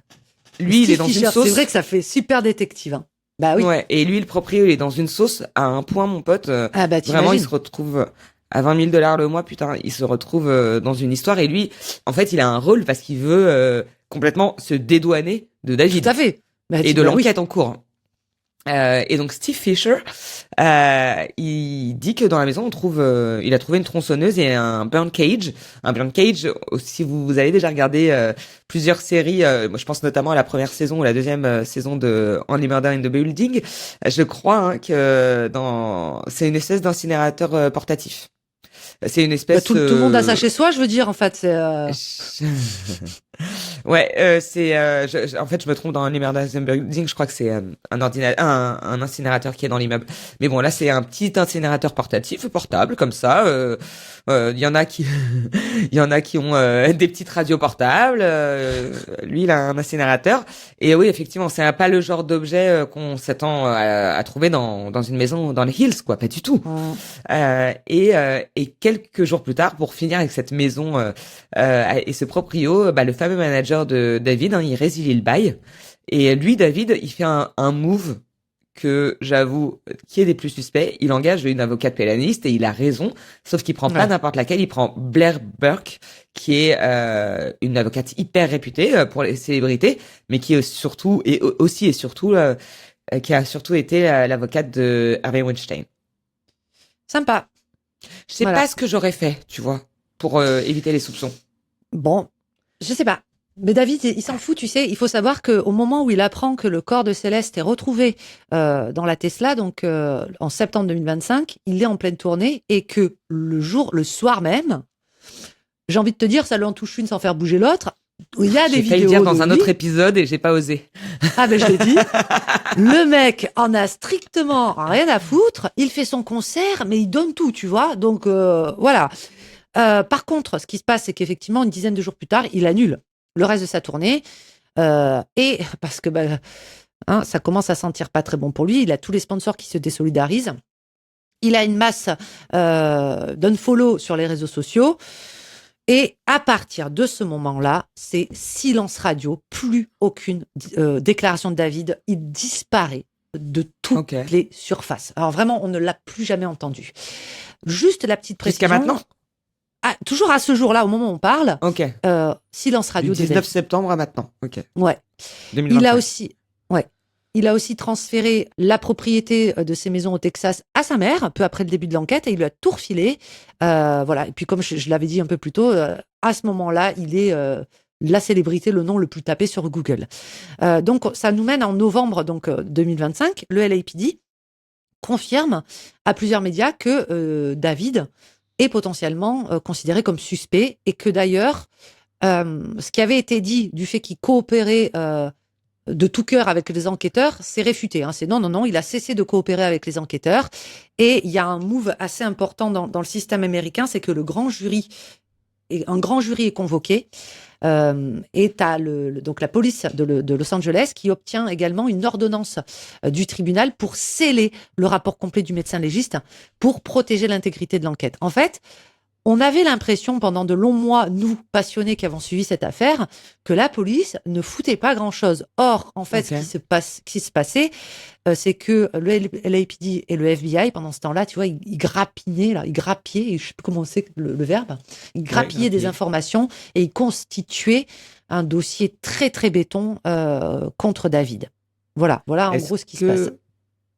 Lui, Steve il est dans Fisher, une sauce. c'est vrai que ça fait super détective. Hein. Bah oui. Ouais. Et lui, le propriétaire, il est dans une sauce à un point, mon pote. Ah bah Vraiment, il t'imagines. se retrouve à $20,000 le mois. Putain, il se retrouve dans une histoire. Et lui, en fait, il a un rôle parce qu'il veut complètement se dédouaner de David Tout à fait. Bah, et de bah oui. l'enquête en cours. Et donc Steve Fisher, il dit que dans la maison il a trouvé une tronçonneuse et un burn cage. Un burn cage, si vous avez déjà regardé plusieurs séries, moi je pense notamment à la première saison ou la deuxième saison de Only Murder in the Building, je crois que c'est une espèce d'incinérateur portatif. C'est une Bah, espèce. tout le monde a ça chez soi, je veux dire, en fait. C'est, Ouais, en fait, je me trompe dans l'immerdation building. Je crois que c'est un incinérateur qui est dans l'immeuble. Mais bon, là, c'est un petit incinérateur portable, comme ça. Il y en a qui, il y en a qui ont des petites radios portables. Lui, il a un incinérateur. Et oui, effectivement, c'est pas le genre d'objet qu'on s'attend à trouver dans une maison dans les Hills, quoi. Pas du tout. Et quelques jours plus tard, pour finir avec cette maison et ce proprio, le fameux manager de David, il résilie le bail. Et lui, David, il fait un move que j'avoue qui est des plus suspects. Il engage une avocate pénaliste et il a raison, sauf qu'il prend pas n'importe laquelle. Il prend Blair Burke, qui est une avocate hyper réputée pour les célébrités, mais qui est surtout qui a surtout été l'avocate de Harvey Weinstein. Sympa. Je sais pas ce que j'aurais fait, tu vois, pour éviter les soupçons. Bon, je sais pas. Mais David, il s'en fout, tu sais. Il faut savoir qu'au moment où il apprend que le corps de Céleste est retrouvé dans la Tesla, donc en septembre 2025, il est en pleine tournée et que le soir même, j'ai envie de te dire, ça lui en touche une sans faire bouger l'autre. Il y a des vidéos. J'ai failli le dire dans un autre épisode et j'ai pas osé. Ah ben je l'ai dit. Le mec en a strictement rien à foutre. Il fait son concert, mais il donne tout, tu vois. Donc voilà. Par contre, ce qui se passe, c'est qu'effectivement, une dizaine de jours plus tard, il annule le reste de sa tournée. Et parce que ça commence à sentir pas très bon pour lui. Il a tous les sponsors qui se désolidarisent. Il a une masse d'unfollow sur les réseaux sociaux. Et à partir de ce moment-là, c'est silence radio, plus aucune déclaration de David. Il disparaît de toutes les surfaces. Alors vraiment, on ne l'a plus jamais entendu. Juste la petite précision. Jusqu'à maintenant? Toujours à ce jour-là, au moment où on parle, silence radio. Du 19 septembre à maintenant. Ok. Ouais. 2025. Il a aussi transféré la propriété de ses maisons au Texas à sa mère, peu après le début de l'enquête, et il lui a tout refilé. Voilà. Et puis, comme je l'avais dit un peu plus tôt, à ce moment-là, il est la célébrité, le nom le plus tapé sur Google. Donc, ça nous mène en novembre 2025. Le LAPD confirme à plusieurs médias que David est potentiellement considéré comme suspect et que d'ailleurs, ce qui avait été dit du fait qu'il coopérait de tout cœur avec les enquêteurs, c'est réfuté. Hein. C'est non, il a cessé de coopérer avec les enquêteurs. Et il y a un move assez important dans le système américain, c'est que un grand jury est convoqué. Et t'as donc la police de Los Angeles qui obtient également une ordonnance du tribunal pour sceller le rapport complet du médecin légiste pour protéger l'intégrité de l'enquête. En fait, on avait l'impression pendant de longs mois, nous, passionnés qui avons suivi cette affaire, que la police ne foutait pas grand-chose. Or, en fait, ce qui se passait, c'est que le LAPD et le FBI, pendant ce temps-là, tu vois, ils grappiaient, je sais plus comment c'est le verbe, ils grappiaient des informations et ils constituaient un dossier très, très béton contre David. Voilà en gros ce qui se passe.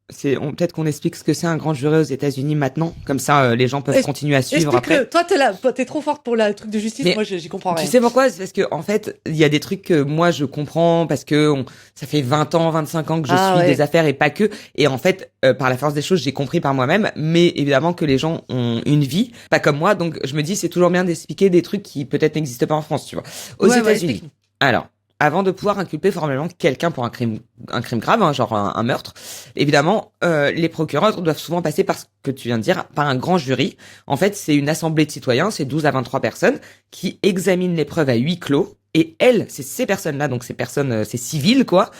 peut-être qu'on explique ce que c'est un grand jury aux États-Unis maintenant, comme ça les gens peuvent continuer à suivre Explique-le. après. Toi, t'es trop forte pour le truc de justice. Mais moi, j'y comprends rien. tu sais pourquoi? C'est parce que en fait, il y a des trucs que moi je comprends parce que ça fait 20 ans, 25 ans que je suis des affaires et pas que. Et en fait, par la force des choses, j'ai compris par moi-même. Mais évidemment que les gens ont une vie, pas comme moi. Donc je me dis, c'est toujours bien d'expliquer des trucs qui peut-être n'existent pas en France, tu vois. Aux États-Unis. Alors, avant de pouvoir inculper formellement quelqu'un pour un crime grave, hein, genre un meurtre, évidemment, les procureurs doivent souvent passer par ce que tu viens de dire, par un grand jury. En fait, c'est une assemblée de citoyens, c'est 12 à 23 personnes qui examinent les preuves à huis clos. Et c'est ces personnes-là, donc ces personnes, ces civils, quoi,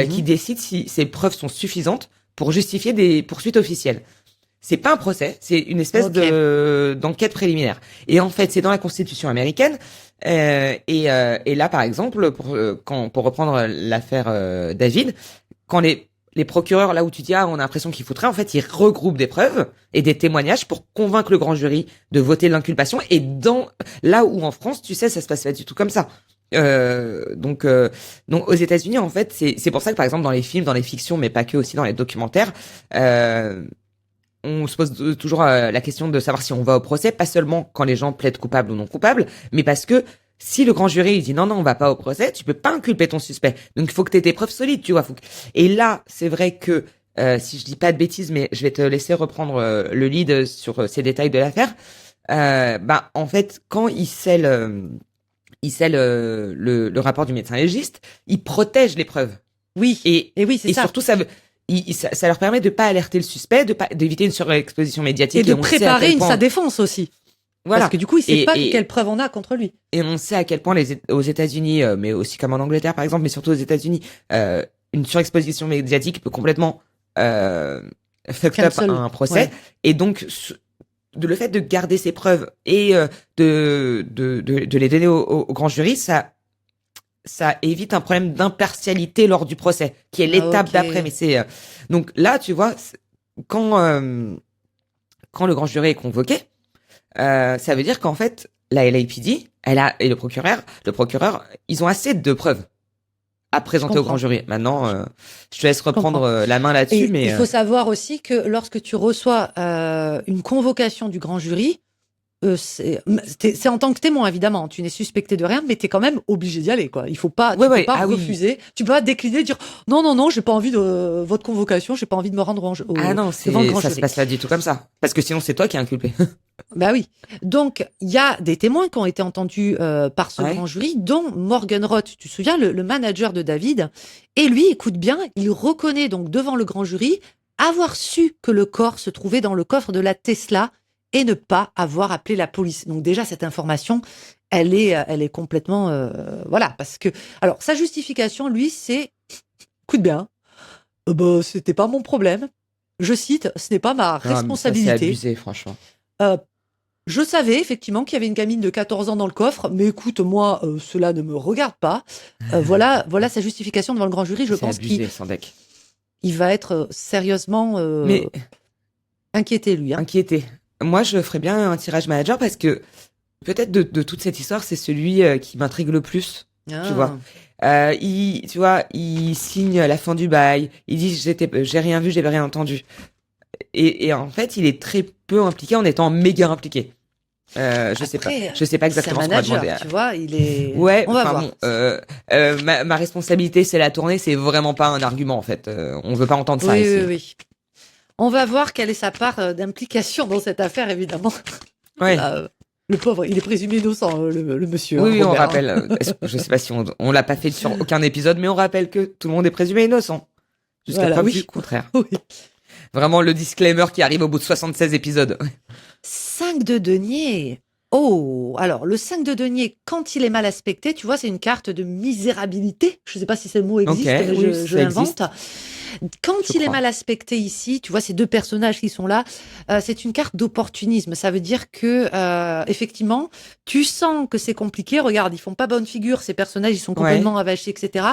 qui décident si ces preuves sont suffisantes pour justifier des poursuites officielles. C'est pas un procès, c'est une espèce d'enquête préliminaire. Et en fait, c'est dans la Constitution américaine. Et là, par exemple, pour reprendre l'affaire David, quand les procureurs, là où tu dis on a l'impression qu'ils foutraient, en fait, ils regroupent des preuves et des témoignages pour convaincre le grand jury de voter l'inculpation. Et là où en France, tu sais, ça se passe pas du tout comme ça. Donc aux États-Unis, en fait, c'est pour ça que par exemple dans les films, dans les fictions, mais pas que, aussi dans les documentaires, on se pose toujours la question de savoir si on va au procès, pas seulement quand les gens plaident coupables ou non coupables, mais parce que si le grand jury il dit non, on va pas au procès, tu peux pas inculper ton suspect. Donc il faut que tu aies des preuves solides, tu vois. Et là, c'est vrai que si je dis pas de bêtises, mais je vais te laisser reprendre le lead sur ces détails de l'affaire. En fait, quand il scelle le rapport du médecin légiste, il protège les preuves. Oui. Et oui, c'est ça. Et surtout, ça leur permet de pas alerter le suspect, d'éviter une surexposition médiatique. Et de préparer sa défense aussi. Voilà. Parce que du coup, il sait pas quelle preuve on a contre lui. Et on sait à quel point aux États-Unis, mais aussi comme en Angleterre par exemple, mais surtout aux États-Unis, une surexposition médiatique peut complètement fuck up un procès. Ouais. Et donc, le fait de garder ces preuves et de les donner au grand jury, ça évite un problème d'impartialité lors du procès, qui est l'étape d'après. Mais c'est donc là, tu vois, quand le grand jury est convoqué, ça veut dire qu'en fait, la LAPD, et le procureur, ils ont assez de preuves à présenter au grand jury. Maintenant, je te laisse reprendre la main là-dessus. Mais il faut savoir aussi que lorsque tu reçois une convocation du grand jury, c'est en tant que témoin, évidemment. Tu n'es suspecté de rien, mais tu es quand même obligé d'y aller, quoi. Il faut pas, tu peux pas refuser. Oui. Tu peux pas décliner, dire non, j'ai pas envie de votre convocation, j'ai pas envie de me rendre devant le grand jury. Ça se passe pas du tout comme ça. Parce que sinon, c'est toi qui es inculpé. Bah oui. Donc, il y a des témoins qui ont été entendus par ce grand jury, dont Morgan Roth, tu te souviens, le manager de David. Et lui, écoute bien, il reconnaît donc devant le grand jury avoir su que le corps se trouvait dans le coffre de la Tesla et ne pas avoir appelé la police. Donc déjà, cette information, elle est complètement... voilà, parce que... Alors, sa justification, lui, c'est... Écoute bien, c'était pas mon problème. Je cite, ce n'est pas ma responsabilité. C'est abusé, franchement. Je savais effectivement qu'il y avait une gamine de 14 ans dans le coffre, mais écoute, moi, cela ne me regarde pas. Voilà sa justification devant le grand jury. Je pense qu'il va être sérieusement inquiété, lui. Inquiété. Moi, je ferais bien un tirage manager parce que peut-être de toute cette histoire, c'est celui qui m'intrigue le plus. Tu vois. Il signe la fin du bail. Il dit j'ai rien vu, j'ai rien entendu. Et en fait, il est très peu impliqué en étant méga impliqué. Je sais pas exactement ce qu'on va demander. Tu vois, il est. Ouais. On va voir. Ma responsabilité, c'est la tournée. C'est vraiment pas un argument en fait. On veut pas entendre ça ici. Oui. On va voir quelle est sa part d'implication dans cette affaire, évidemment. Ouais. Le pauvre, il est présumé innocent, le monsieur. Oui, Robert, on rappelle. Je sais pas si on l'a pas fait sur aucun épisode, mais on rappelle que tout le monde est présumé innocent. Jusqu'à preuve du contraire. Oui. Vraiment le disclaimer qui arrive au bout de 76 épisodes. 5 de denier. Oh, alors le 5 de denier, quand il est mal aspecté, tu vois, c'est une carte de misérabilité. Je sais pas si ce mot existe, mais je l'invente. Quand il est mal aspecté ici, tu vois, ces deux personnages qui sont là, c'est une carte d'opportunisme. Ça veut dire que, effectivement, tu sens que c'est compliqué. Regarde, ils font pas bonne figure, ces personnages, ils sont complètement avachés, etc.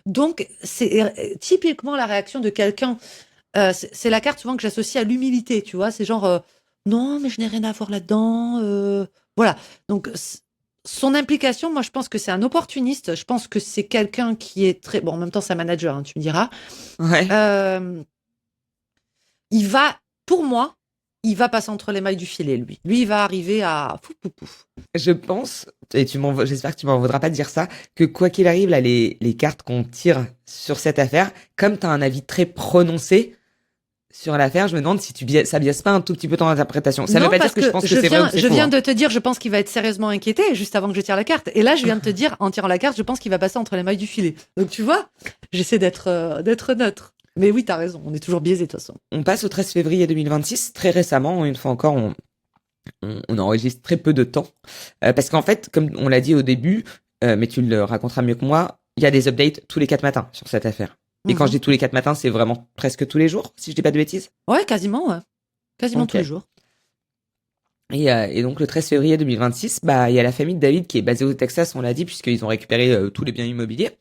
Donc, c'est typiquement la réaction de quelqu'un. C'est la carte souvent que j'associe à l'humilité, tu vois. C'est genre, non, mais je n'ai rien à voir là-dedans. Voilà. Donc, son implication, moi, je pense que c'est un opportuniste. Je pense que c'est quelqu'un qui est très... Bon, en même temps, c'est un manager, hein, tu me diras. Ouais. pour moi, il va passer entre les mailles du filet, lui. Lui, il va arriver à pouf. Je pense, et j'espère que tu m'en voudras pas de dire ça, que quoi qu'il arrive, là, les cartes qu'on tire sur cette affaire, comme tu as un avis très prononcé sur l'affaire, je me demande si ça biaise pas un tout petit peu ton interprétation. Ça ne veut pas dire que je pense que c'est vrai ou c'est faux. Je viens de te dire, je pense qu'il va être sérieusement inquiété juste avant que je tire la carte. Et là, je viens de te dire, en tirant la carte, je pense qu'il va passer entre les mailles du filet. Donc, tu vois, j'essaie d'être neutre. Mais oui, t'as raison, on est toujours biaisé de toute façon. On passe au 13 février 2026, très récemment, une fois encore, on enregistre très peu de temps. Parce qu'en fait, comme on l'a dit au début, mais tu le raconteras mieux que moi, il y a des updates tous les 4 matins sur cette affaire. Et quand je dis tous les 4 matins, c'est vraiment presque tous les jours, si je dis pas de bêtises. Ouais, quasiment, ouais. Quasiment tous les jours. Et donc le 13 février 2026, il y a la famille de David qui est basée au Texas, on l'a dit, puisqu'ils ont récupéré tous les biens immobiliers.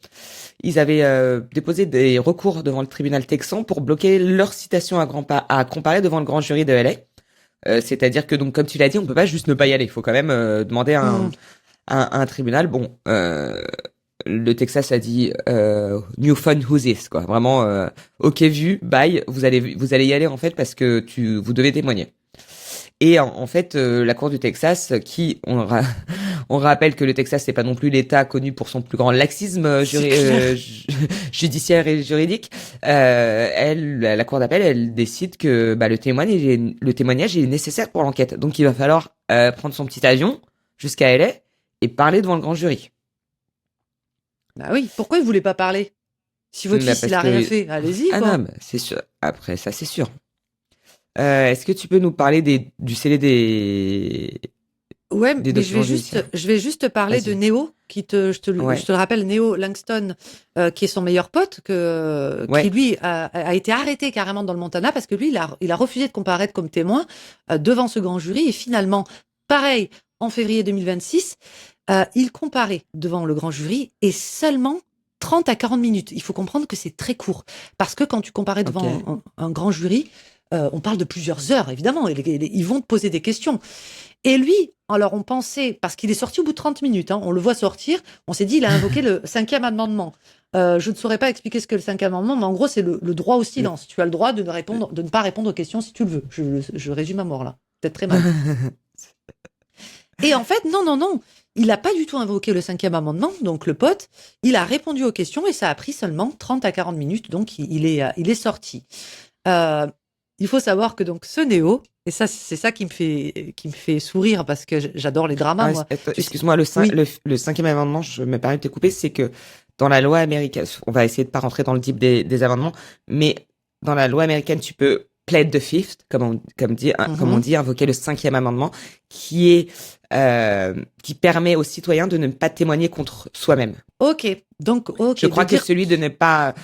Ils avaient déposé des recours devant le tribunal texan pour bloquer leur citation à comparer devant le grand jury de LA. C'est-à-dire que, donc, comme tu l'as dit, on peut pas juste ne pas y aller. Il faut quand même demander à un tribunal. Bon, le Texas a dit new fun who's this, quoi. Vraiment, ok vu, bye. Vous allez y aller en fait parce que vous devez témoigner. Et en fait, la Cour du Texas, on rappelle que le Texas c'est pas non plus l'État connu pour son plus grand laxisme judiciaire et juridique. La Cour d'appel, elle décide que le témoignage est nécessaire pour l'enquête. Donc il va falloir prendre son petit avion jusqu'à LA et parler devant le grand jury. Bah oui, pourquoi il voulait pas parler? Si votre fils il a rien fait, allez-y. Ah non, c'est sûr. Après ça, c'est sûr. Est-ce que tu peux nous parler du scellé des... Ouais, mais je vais juste te parler de Neo, je te le rappelle, Neo Langston, qui est son meilleur pote, qui lui a été arrêté carrément dans le Montana parce que lui, il a refusé de comparaître comme témoin devant ce grand jury. Et finalement, pareil, en février 2026, il comparait devant le grand jury et seulement 30 à 40 minutes. Il faut comprendre que c'est très court parce que quand tu comparais devant un grand jury, on parle de plusieurs heures, évidemment. Ils vont te poser des questions. Et lui, alors on pensait, parce qu'il est sorti au bout de 30 minutes, on le voit sortir, on s'est dit, il a invoqué le 5e amendement. Je ne saurais pas expliquer ce que le 5e amendement, mais en gros, c'est le droit au silence. Tu as le droit de ne pas répondre aux questions si tu le veux. Je résume à mort, là. Peut-être très mal. Et en fait, non. Il n'a pas du tout invoqué le 5e amendement, donc le pote, il a répondu aux questions et ça a pris seulement 30 à 40 minutes, donc il est sorti. Il faut savoir que donc ce Néo, et ça c'est ça qui me fait sourire parce que j'adore les dramas. Moi. Excuse-moi, le 5e amendement, je me permets de te couper, c'est que dans la loi américaine, on va essayer de pas rentrer dans le type des amendements, mais dans la loi américaine, tu peux plead the fifth, comme on dit, invoquer le 5e amendement, qui permet aux citoyens de ne pas témoigner contre soi-même. Je crois que celui de ne pas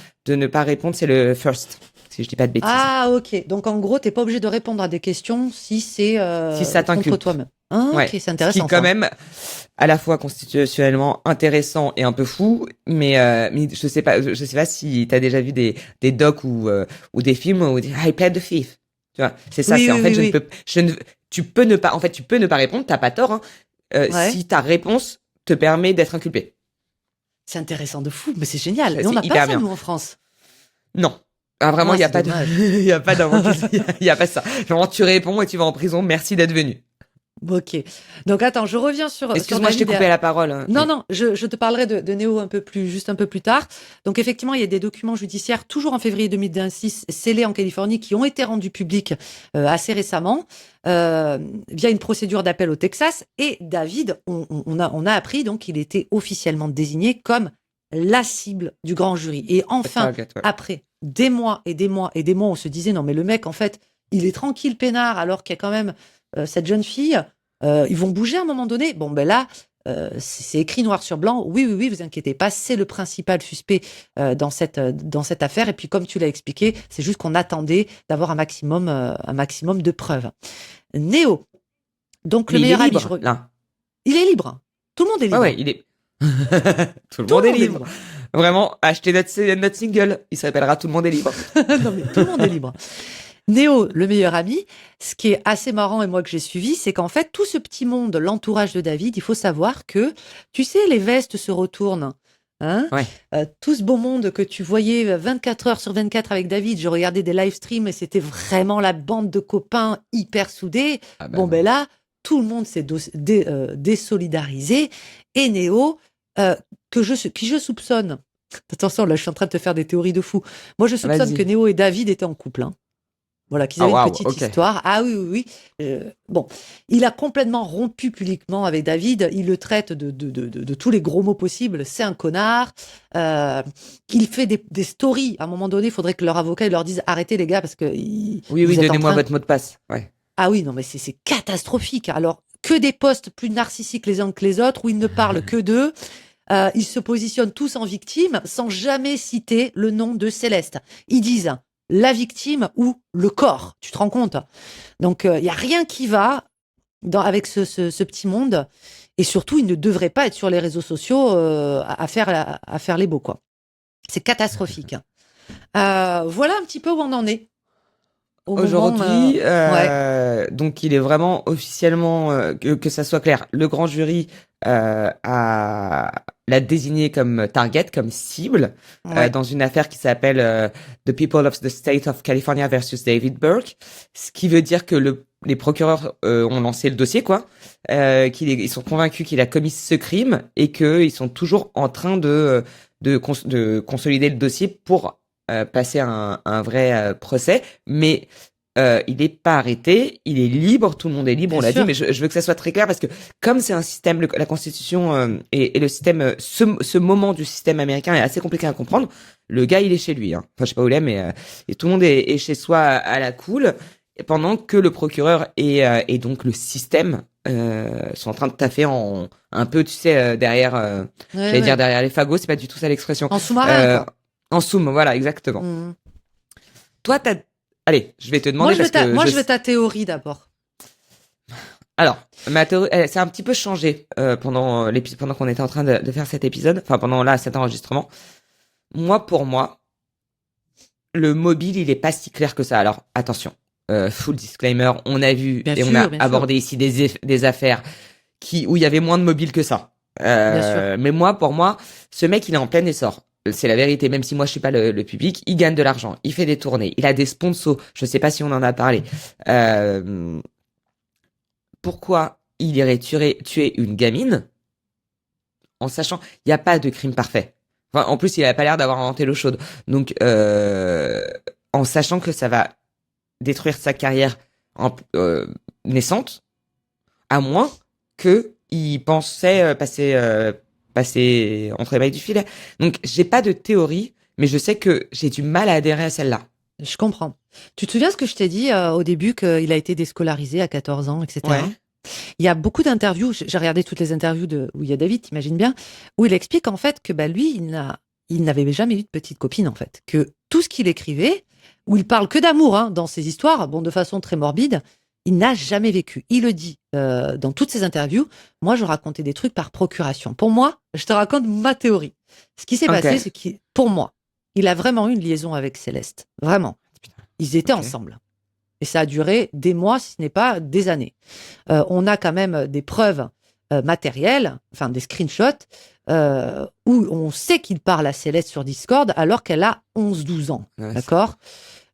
répondre, c'est le first. Si je dis pas de bêtises. Ah, ok. Donc, en gros, t'es pas obligé de répondre à des questions si c'est si ça contre toi-même. Ah, ok, c'est intéressant. Ce qui est quand même à la fois constitutionnellement intéressant et un peu fou, mais je sais pas si t'as déjà vu des docs ou des films où I plead the fifth. Tu vois, c'est ça. Tu peux ne pas répondre. T'as pas tort. Si ta réponse te permet d'être inculpé. C'est intéressant de fou, mais c'est génial. Et on n'a pas ça nous en France. Non. Ah, vraiment, il y a pas il y a pas il y a pas ça. Vraiment, tu réponds et tu vas en prison. Merci d'être venu. Ok. Donc attends, je reviens sur. Excuse-moi, je t'ai coupé la parole. Non, je te parlerai de Néo un peu plus tard. Donc effectivement, il y a des documents judiciaires toujours en février 2026 scellés en Californie qui ont été rendus publics assez récemment via une procédure d'appel au Texas. Et David, on a appris donc qu'il était officiellement désigné comme la cible du grand jury. Et enfin, après des mois et des mois et des mois, on se disait non mais le mec en fait, il est tranquille peinard alors qu'il y a quand même cette jeune fille. Ils vont bouger à un moment donné. Bon, ben là, c'est écrit noir sur blanc. Oui, vous inquiétez pas, c'est le principal suspect dans cette affaire. Et puis, comme tu l'as expliqué, c'est juste qu'on attendait d'avoir un maximum de preuves. Néo, donc le meilleur ami. Il est libre. Tout le monde est libre. Ouais, il est. Tout le monde est libre. Vraiment, achetez notre single. Il s'appellera Tout le monde est libre. Non, mais tout le monde est libre. Néo, le meilleur ami, ce qui est assez marrant et moi que j'ai suivi, c'est qu'en fait, tout ce petit monde, l'entourage de David, il faut savoir que, tu sais, les vestes se retournent. Hein, Ouais. tout ce beau monde que tu voyais 24 heures sur 24 avec David, je regardais des live streams et c'était vraiment la bande de copains hyper soudés. Ah bah Bon, non. ben là, tout le monde s'est désolidarisé. Et Néo, euh, qui je soupçonne, attention, là, je suis en train de te faire des théories de fou. Moi, je soupçonne que Vas-y. Néo et David étaient en couple. Hein. Voilà, qu'ils Ah avaient une waouh, petite ok. histoire. Ah oui, oui, oui. Bon, il a complètement rompu publiquement avec David. Il le traite de tous les gros mots possibles. C'est un connard. Il fait des stories. À un moment donné, il faudrait que leur avocat il leur dise arrêtez les gars parce que Oui, oui, vous êtes en donnez-moi train. votre mot de passe. Ouais. Ah oui, non, mais c'est catastrophique. Alors, que des posts plus narcissiques les uns que les autres, où ils ne parlent que d'eux. Ils se positionnent tous en victime sans jamais citer le nom de Céleste. Ils disent la victime ou le corps. Tu te rends compte? Donc, il n'y a rien qui va avec ce petit monde. Et surtout, ils ne devraient pas être sur les réseaux sociaux à faire les beaux, quoi. C'est catastrophique. Voilà un petit peu où on en est. Au moment. Aujourd'hui, Ouais. donc il est vraiment officiellement, que ça soit clair, le grand jury l'a désigné comme target, comme cible, Ouais. dans une affaire qui s'appelle The People of the State of California versus David Burke, ce qui veut dire que les procureurs ont lancé le dossier, quoi, ils sont convaincus qu'il a commis ce crime et qu'ils sont toujours en train de consolider le dossier pour passer un vrai procès, mais il n'est pas arrêté, il est libre, tout le monde est libre, Bien on l'a dit, sûr. mais je veux que ça soit très clair parce que comme c'est un système, la Constitution et le système, ce moment du système américain est assez compliqué à comprendre. Le gars, il est chez lui, hein. Enfin, je sais pas où il est, mais et tout le monde est chez soi à la cool, pendant que le procureur et donc le système sont en train de taffer en un peu, tu sais, derrière, Ouais, j'allais dire ouais. derrière les fagots, c'est pas du tout ça l'expression. En sous-marin, Euh, quoi. en soum, voilà, exactement. Mhm. Toi, allez, je vais te Moi, demander parce que je veux ta théorie d'abord. Alors, ma théorie, ça a un petit peu changé pendant pendant qu'on était en train de faire cet épisode, enfin pendant là cet enregistrement. Moi, pour moi, le mobile, il est pas si clair que ça. Alors, attention, full disclaimer, on a vu Bien et on a sûr, bien sûr. abordé ici des affaires où il y avait moins de mobile que ça. Bien sûr. Mais moi, pour moi, ce mec, il est en plein essor. C'est la vérité, même si moi je suis pas le public, il gagne de l'argent, il fait des tournées, il a des sponsors. Je sais pas si on en a parlé. Euh, Pourquoi il irait tuer une gamine en sachant il n'y a pas de crime parfait. Enfin, en plus, il a pas l'air d'avoir inventé l'eau chaude. Donc, en sachant que ça va détruire sa carrière naissante, à moins que il pensait passer entre les mailles du filet. Donc, j'ai pas de théorie, mais je sais que j'ai du mal à adhérer à celle-là. Je comprends. Tu te souviens ce que je t'ai dit au début qu'il a été déscolarisé à 14 ans, etc. Ouais. Il y a beaucoup d'interviews, j'ai regardé toutes les interviews où il y a David, t'imagines bien, où il explique en fait que bah, lui, il n'avait jamais eu de petite copine en fait. Que tout ce qu'il écrivait, où il parle que d'amour hein, dans ses histoires, bon de façon très morbide, il n'a jamais vécu. Il le dit dans toutes ses interviews, moi je racontais des trucs par procuration. Pour moi, je te raconte ma théorie. Ce qui s'est Ok. passé, c'est que pour moi, il a vraiment eu une liaison avec Céleste. Vraiment. Ils étaient Ok. ensemble. Et ça a duré des mois, si ce n'est pas des années. On a quand même des preuves matérielles, enfin des screenshots, où on sait qu'il parle à Céleste sur Discord alors qu'elle a 11-12 ans. Ouais, D'accord.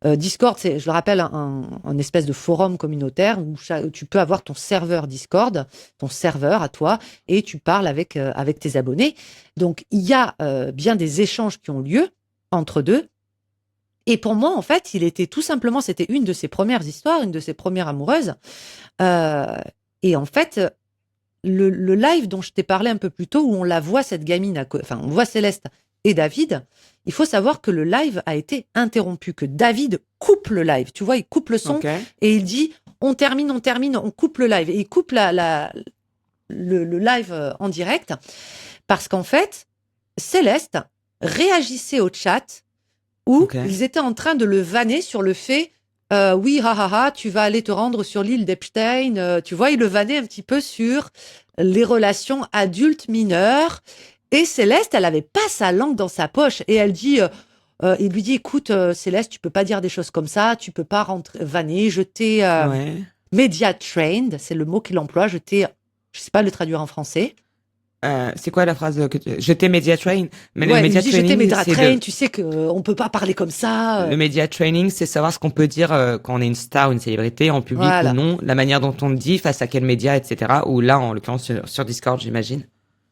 Discord, c'est, je le rappelle, un espèce de forum communautaire où tu peux avoir ton serveur Discord, ton serveur à toi, et tu parles avec tes abonnés. Donc, il y a bien des échanges qui ont lieu entre deux. Et pour moi, en fait, il était tout simplement, c'était une de ses premières histoires, une de ses premières amoureuses. Euh, et en fait, le live dont je t'ai parlé un peu plus tôt, où on la voit, cette gamine, enfin, on voit Céleste et David, il faut savoir que le live a été interrompu, que David coupe le live. Tu vois, il coupe le son ok. et il dit on termine, on coupe le live. Et il coupe le live en direct parce qu'en fait, Céleste réagissait au chat où Ok. ils étaient en train de le vanner sur le fait oui, tu vas aller te rendre sur l'île d'Epstein. Tu vois, il le vannait un petit peu sur les relations adultes-mineurs. Et Céleste, elle avait pas sa langue dans sa poche. Et elle dit, il lui dit, écoute, Céleste, tu peux pas dire des choses comme ça. Tu peux pas vanner. Je t'ai Ouais. media trained, c'est le mot qu'il emploie. Je sais pas le traduire en français. C'est quoi la phrase que je t'ai media train? Mais le Ouais, il media dit, je t'ai training, media c'est train, tu sais que on peut pas parler comme ça. le media training, c'est savoir ce qu'on peut dire quand on est une star, une célébrité, en public ou Voilà. non, la manière dont on le dit, face à quel média, etc. Ou là, en l'occurrence, sur Discord, j'imagine.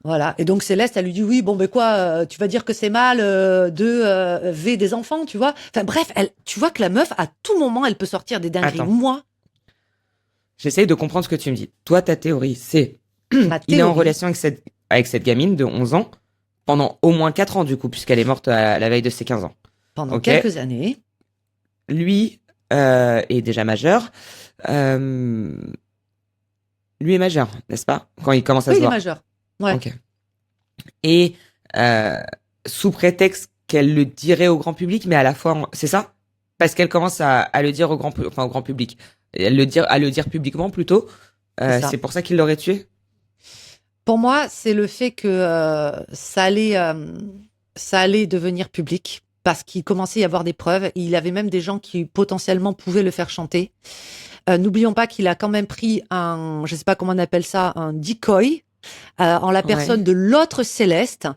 Voilà. Et donc Céleste, elle lui dit oui, bon ben quoi, tu vas dire que c'est mal V des enfants, tu vois. Enfin bref, tu vois que la meuf, à tout moment, elle peut sortir des dingueries. Attends. Moi, J'essaye de comprendre ce que tu me dis. Toi, ta théorie, c'est ma il est en théorie, relation avec cette gamine de 11 ans pendant au moins 4 ans, du coup, puisqu'elle est morte à la veille de ses 15 ans. pendant Ok. quelques années, Lui est déjà majeur. Lui est majeur, n'est-ce pas? Quand il commence à oui, se il est voir. majeur. Ouais. Ok. Et sous prétexte qu'elle le dirait au grand public, mais à la fois, c'est ça? Parce qu'elle commence à le dire au grand public. Et à le dire publiquement plutôt. C'est ça. C'est pour ça qu'il l'aurait tué? Pour moi, c'est le fait que ça allait devenir public parce qu'il commençait à y avoir des preuves. Il avait même des gens qui potentiellement pouvaient le faire chanter. N'oublions pas qu'il a quand même pris je sais pas comment on appelle ça, un decoy. En la personne Ouais. de l'autre Céleste,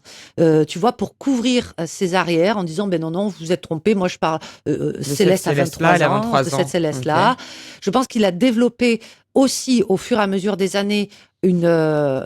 tu vois, pour couvrir ses arrières en disant, ben non, vous êtes trompé, moi je parle Céleste à Céleste-là, 23 elle a ans, 23 de ans. cette Céleste-là. Ok. Je pense qu'il a développé aussi, au fur et à mesure des années, une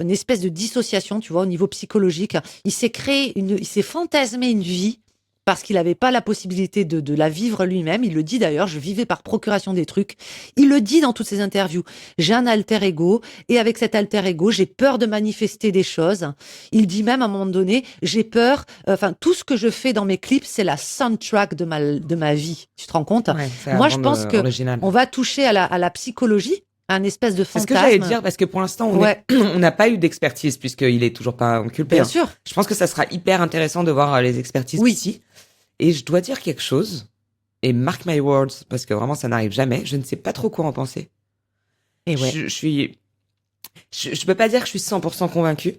espèce de dissociation, tu vois, au niveau psychologique. Il s'est fantasmé une vie parce qu'il n'avait pas la possibilité de la vivre lui-même. Il le dit d'ailleurs, je vivais par procuration des trucs. Il le dit dans toutes ses interviews. J'ai un alter ego et avec cet alter ego, j'ai peur de manifester des choses. Il dit même à un moment donné, j'ai peur, enfin, tout ce que je fais dans mes clips, c'est la soundtrack de ma vie. Tu te rends compte? Ouais, c'est la Moi, je bande pense que originale. on va toucher à la psychologie, à un espèce de C'est ce que j'allais fantasme. dire parce que pour l'instant, Ouais, on n'a pas eu d'expertise puisqu'il est toujours pas inculpé. bien Hein. sûr. Je pense que ça sera hyper intéressant de voir les expertises Oui. ici. Et je dois dire quelque chose. Et mark my words, parce que vraiment ça n'arrive jamais. Je ne sais pas trop quoi en penser. Et ouais. Je peux pas dire que je suis 100% convaincu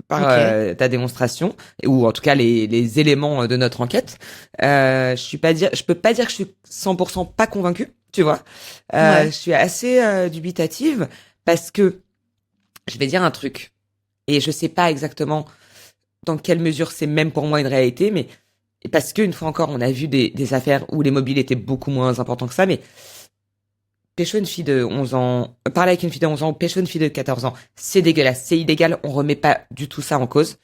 par Ok. ta démonstration, ou en tout cas les éléments de notre enquête. Je peux pas dire que je suis 100% pas convaincu, tu vois. Ouais. Je suis assez dubitative parce que je vais dire un truc et je sais pas exactement dans quelle mesure c'est même pour moi une réalité, mais parce qu'une fois encore, on a vu des affaires où les mobiles étaient beaucoup moins importants que ça, mais pécho une fille de 11 ans, parler avec une fille de 11 ans ou pécho une fille de 14 ans, c'est dégueulasse, c'est illégal, on remet pas du tout ça en cause.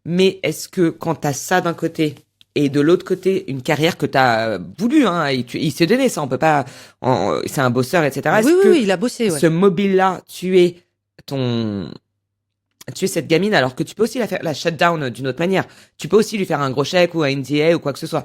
Mais est-ce que quand t'as ça d'un côté et de l'autre côté une carrière que t'as voulu, hein, il s'est donné ça, on peut pas, c'est un bosseur, etc. Est-ce Oui, oui, que oui, il a bossé, ouais. ce mobile-là, tu es cette gamine alors que tu peux aussi la shutdown d'une autre manière. Tu peux aussi lui faire un gros chèque ou un NDA ou quoi que ce soit.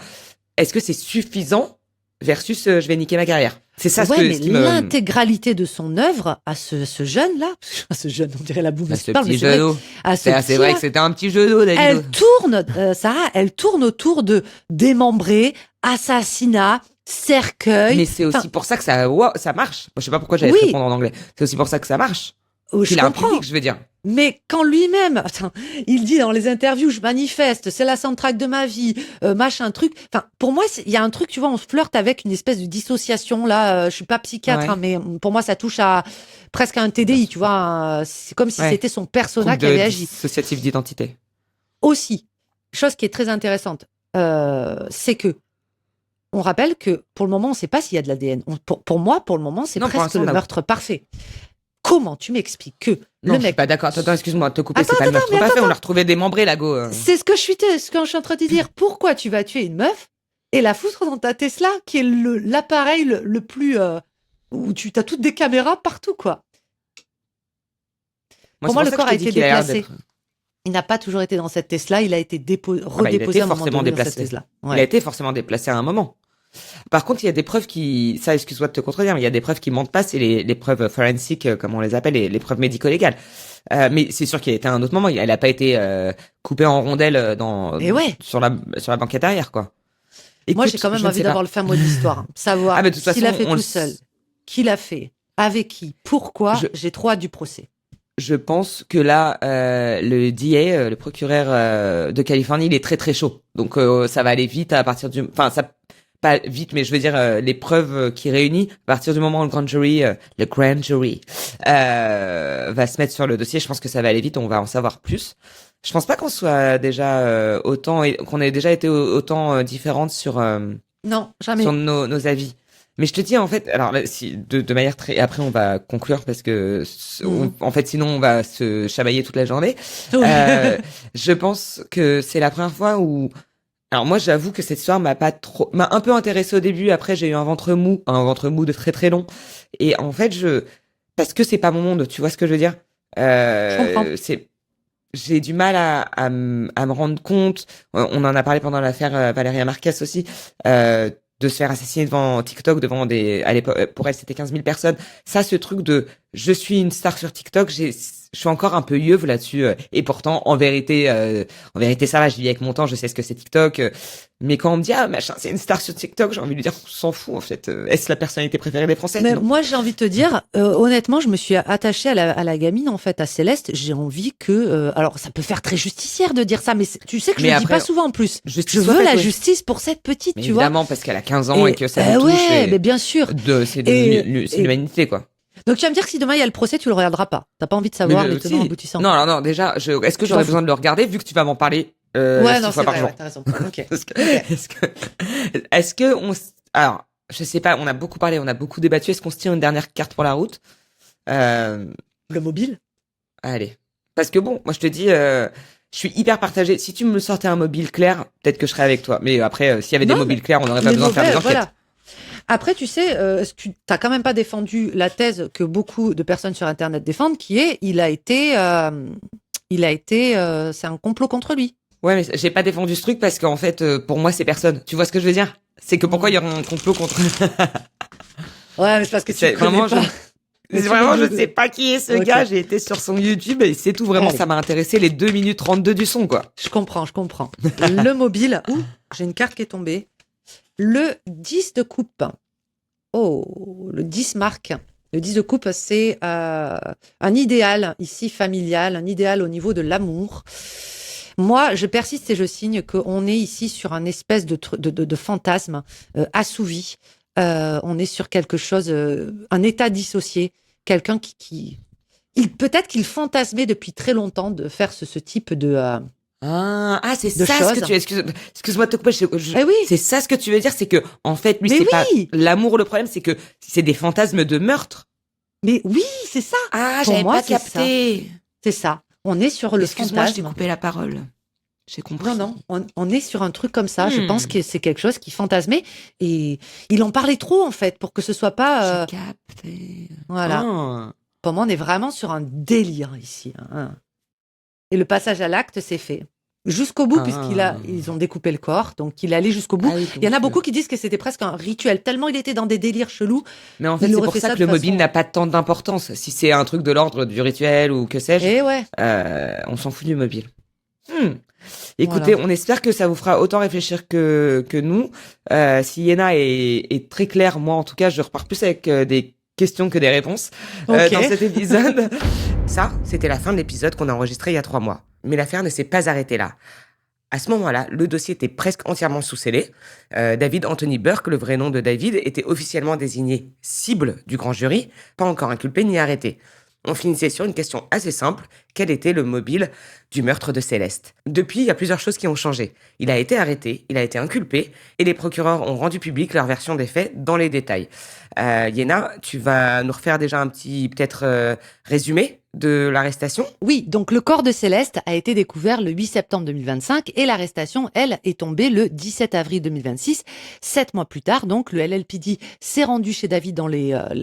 Est-ce que c'est suffisant versus je vais niquer ma carrière? C'est ça Ouais, mais ce qui me... l'intégralité de son œuvre à ce jeune-là, à ce jeune, on dirait la boum, Bah, ce parle, mais petit c'est vrai, jeu d'eau. à ce C'est vrai petit-là, que c'était un petit jeu d'eau, David. elle tourne, Sarah, elle tourne autour de démembré, assassinat, cercueil. Mais c'est aussi Enfin, pour ça que ça marche. Moi, je sais pas pourquoi j'allais oui, te répondre en anglais. C'est aussi pour ça que ça marche. je Il a un comprends. public, je veux dire. Mais quand lui-même, attends, il dit dans les interviews, je manifeste, c'est la soundtrack de ma vie, machin truc. Enfin, pour moi, il y a un truc, tu vois, on flirte avec une espèce de dissociation là. Je suis pas psychiatre, Ouais. hein, mais pour moi, ça touche à presque à un TDI, tu vois. C'est comme si Ouais. c'était son persona Trouble qui avait agi. dissociatif d'identité. Aussi, chose qui est très intéressante, c'est que on rappelle que pour le moment, on ne sait pas s'il y a de l'ADN. Pour moi, pour le moment, c'est Non, pour presque l'instant, le meurtre parfait. Comment tu m'expliques que Non, le je suis mec pas d'accord. Attends, excuse-moi de te couper, Attends, c'est pas le attends, meurtre mais parfait. On l'a retrouvé démembré, la go. C'est ce que je suis en train de te dire. Pourquoi tu vas tuer une meuf et la foutre dans ta Tesla, qui est l'appareil le plus où tu as toutes des caméras partout, quoi. Pour moi, le corps a été déplacé. Il n'a pas toujours été dans cette Tesla. Il a été redéposé à un moment donné dans cette Tesla. Ouais. Il a été forcément déplacé à un moment. Par contre, il y a des preuves ça, excuse-moi de te contredire, mais il y a des preuves qui mentent pas, c'est les preuves forensiques, comme on les appelle, les preuves médico-légales. Mais c'est sûr qu'il a été à un autre moment. Elle a pas été coupée en rondelles sur la banquette arrière, quoi. Écoute, moi, j'ai quand même envie d'avoir le fin mot de l'histoire. Savoir s'il l'a fait tout seul, qui l'a fait, avec qui, pourquoi. J'ai trop hâte du procès. Je pense que là, le DA, le procureur de Californie, il est très très chaud. Donc ça va aller vite à partir du... Enfin, ça... pas vite, mais je veux dire les preuves qui réunit. À partir du moment où le grand jury va se mettre sur le dossier, je pense que ça va aller vite. On va en savoir plus. Je pense pas qu'on soit déjà qu'on ait déjà été autant différentes Non, jamais. sur nos avis. Mais je te dis en fait, alors là, si de manière très, après on va conclure parce que en fait sinon on va se chamailler toute la journée. Oui. Je pense que c'est la première fois où, alors moi j'avoue que cette histoire m'a un peu intéressé au début. Après j'ai eu un ventre mou de très très long. Et en fait parce que c'est pas mon monde, tu vois ce que je veux dire. Je comprends. J'ai du mal à me rendre compte. On en a parlé pendant l'affaire Valéria Marquez aussi. De se faire assassiner devant TikTok, à l'époque, pour elle, c'était 15 000 personnes. Ça, ce truc de, je suis une star sur TikTok, je suis encore un peu yeuve là-dessus. Et pourtant, en vérité, ça va, je vis avec mon temps, je sais ce que c'est TikTok. Mais quand on me dit, ah, machin, c'est une star sur TikTok, j'ai envie de lui dire, on s'en fout, en fait. Est-ce la personnalité préférée des Français? Mais Non. moi, j'ai envie de te dire, honnêtement, je me suis attachée à la gamine, en fait, à Céleste. J'ai envie que, alors, ça peut faire très justicière de dire ça, mais tu sais que je le dis pas souvent en plus. Je veux la justice pour cette petite, mais tu vois. Évidemment, parce qu'elle a 15 ans et que ça nous touche. Ouais, mais bien sûr. C'est l'humanité, quoi. Donc, tu vas me dire que si demain il y a le procès, tu le regarderas pas. T'as pas envie de savoir les tenants aboutissants. Non, déjà, est-ce que j'aurais besoin de le regarder vu que tu vas m'en parler? Ouais, non, c'est vrai, ouais, t'as raison. Ok. Est-ce que alors, je sais pas, on a beaucoup parlé, on a beaucoup débattu. Est-ce qu'on se tire une dernière carte pour la route? Le mobile? Allez. Parce que bon, moi je te dis, je suis hyper partagé. Si tu me sortais un mobile clair, peut-être que je serais avec toi. Mais après, s'il y avait des mobiles clairs, on n'aurait pas besoin de faire des enquêtes. Voilà. Après, tu sais, tu t'as quand même pas défendu la thèse que beaucoup de personnes sur Internet défendent, qui est, c'est un complot contre lui. Ouais, mais j'ai pas défendu ce truc parce qu'en fait, pour moi, c'est personne. Tu vois ce que je veux dire? C'est que pourquoi il y aurait un complot contre... Ouais, mais c'est parce que tu connais pas. Je sais pas qui est ce gars. J'ai été sur son YouTube et c'est tout. Vraiment, ça m'a intéressé les 2 minutes 32 du son, quoi. Je comprends. Le mobile. Ouh, j'ai une carte qui est tombée. Le 10 de coupe. Oh, le 10 marque. Le 10 de coupe, c'est un idéal ici familial, un idéal au niveau de l'amour. Moi, je persiste et je signe qu'on est ici sur un espèce de fantasme assouvi. On est sur quelque chose, un état dissocié. Quelqu'un qui peut-être qu'il fantasmait depuis très longtemps de faire ce type de... c'est ça choses. Ce que tu excuse-moi de te couper. Oui. C'est ça ce que tu veux dire, c'est que en fait lui pas l'amour, le problème c'est que c'est des fantasmes de meurtre. Mais oui, c'est ça. Ah, j'avais pas capté. C'est ça. On est sur le fantasme. Excuse-moi, je t'ai coupé la parole. J'ai compris. Non, on est sur un truc comme ça. Je pense que c'est quelque chose qui fantasmait et il en parlait trop en fait pour que ce soit pas. J'ai capté. Voilà. Pour moi, on est vraiment sur un délire ici. Hein. Et le passage à l'acte, c'est fait. Jusqu'au bout, ils ont découpé le corps, donc il est allé jusqu'au bout. Il y en a beaucoup qui disent que c'était presque un rituel, tellement il était dans des délires chelous. Mais en fait, c'est pour ça que le mobile n'a pas tant d'importance. Si c'est un truc de l'ordre du rituel ou que sais-je, on s'en fout du mobile. Écoutez, on espère que ça vous fera autant réfléchir que nous. Si Yéna est très claire, moi en tout cas, je repars plus avec des questions que des réponses dans cet épisode. Ça, c'était la fin de l'épisode qu'on a enregistré il y a 3 mois. Mais l'affaire ne s'est pas arrêtée là. À ce moment-là, le dossier était presque entièrement sous scellé. David Anthony Burke, le vrai nom de David, était officiellement désigné cible du grand jury, pas encore inculpé ni arrêté. On finissait sur une question assez simple. Quel était le mobile du meurtre de Céleste? Depuis, il y a plusieurs choses qui ont changé. Il a été arrêté, il a été inculpé, et les procureurs ont rendu public leur version des faits dans les détails. Yéna, tu vas nous refaire déjà un petit, peut-être, résumé de l'arrestation? Oui, donc le corps de Céleste a été découvert le 8 septembre 2025 et l'arrestation, elle, est tombée le 17 avril 2026. 7 mois plus tard, donc, le LLPD s'est rendu chez David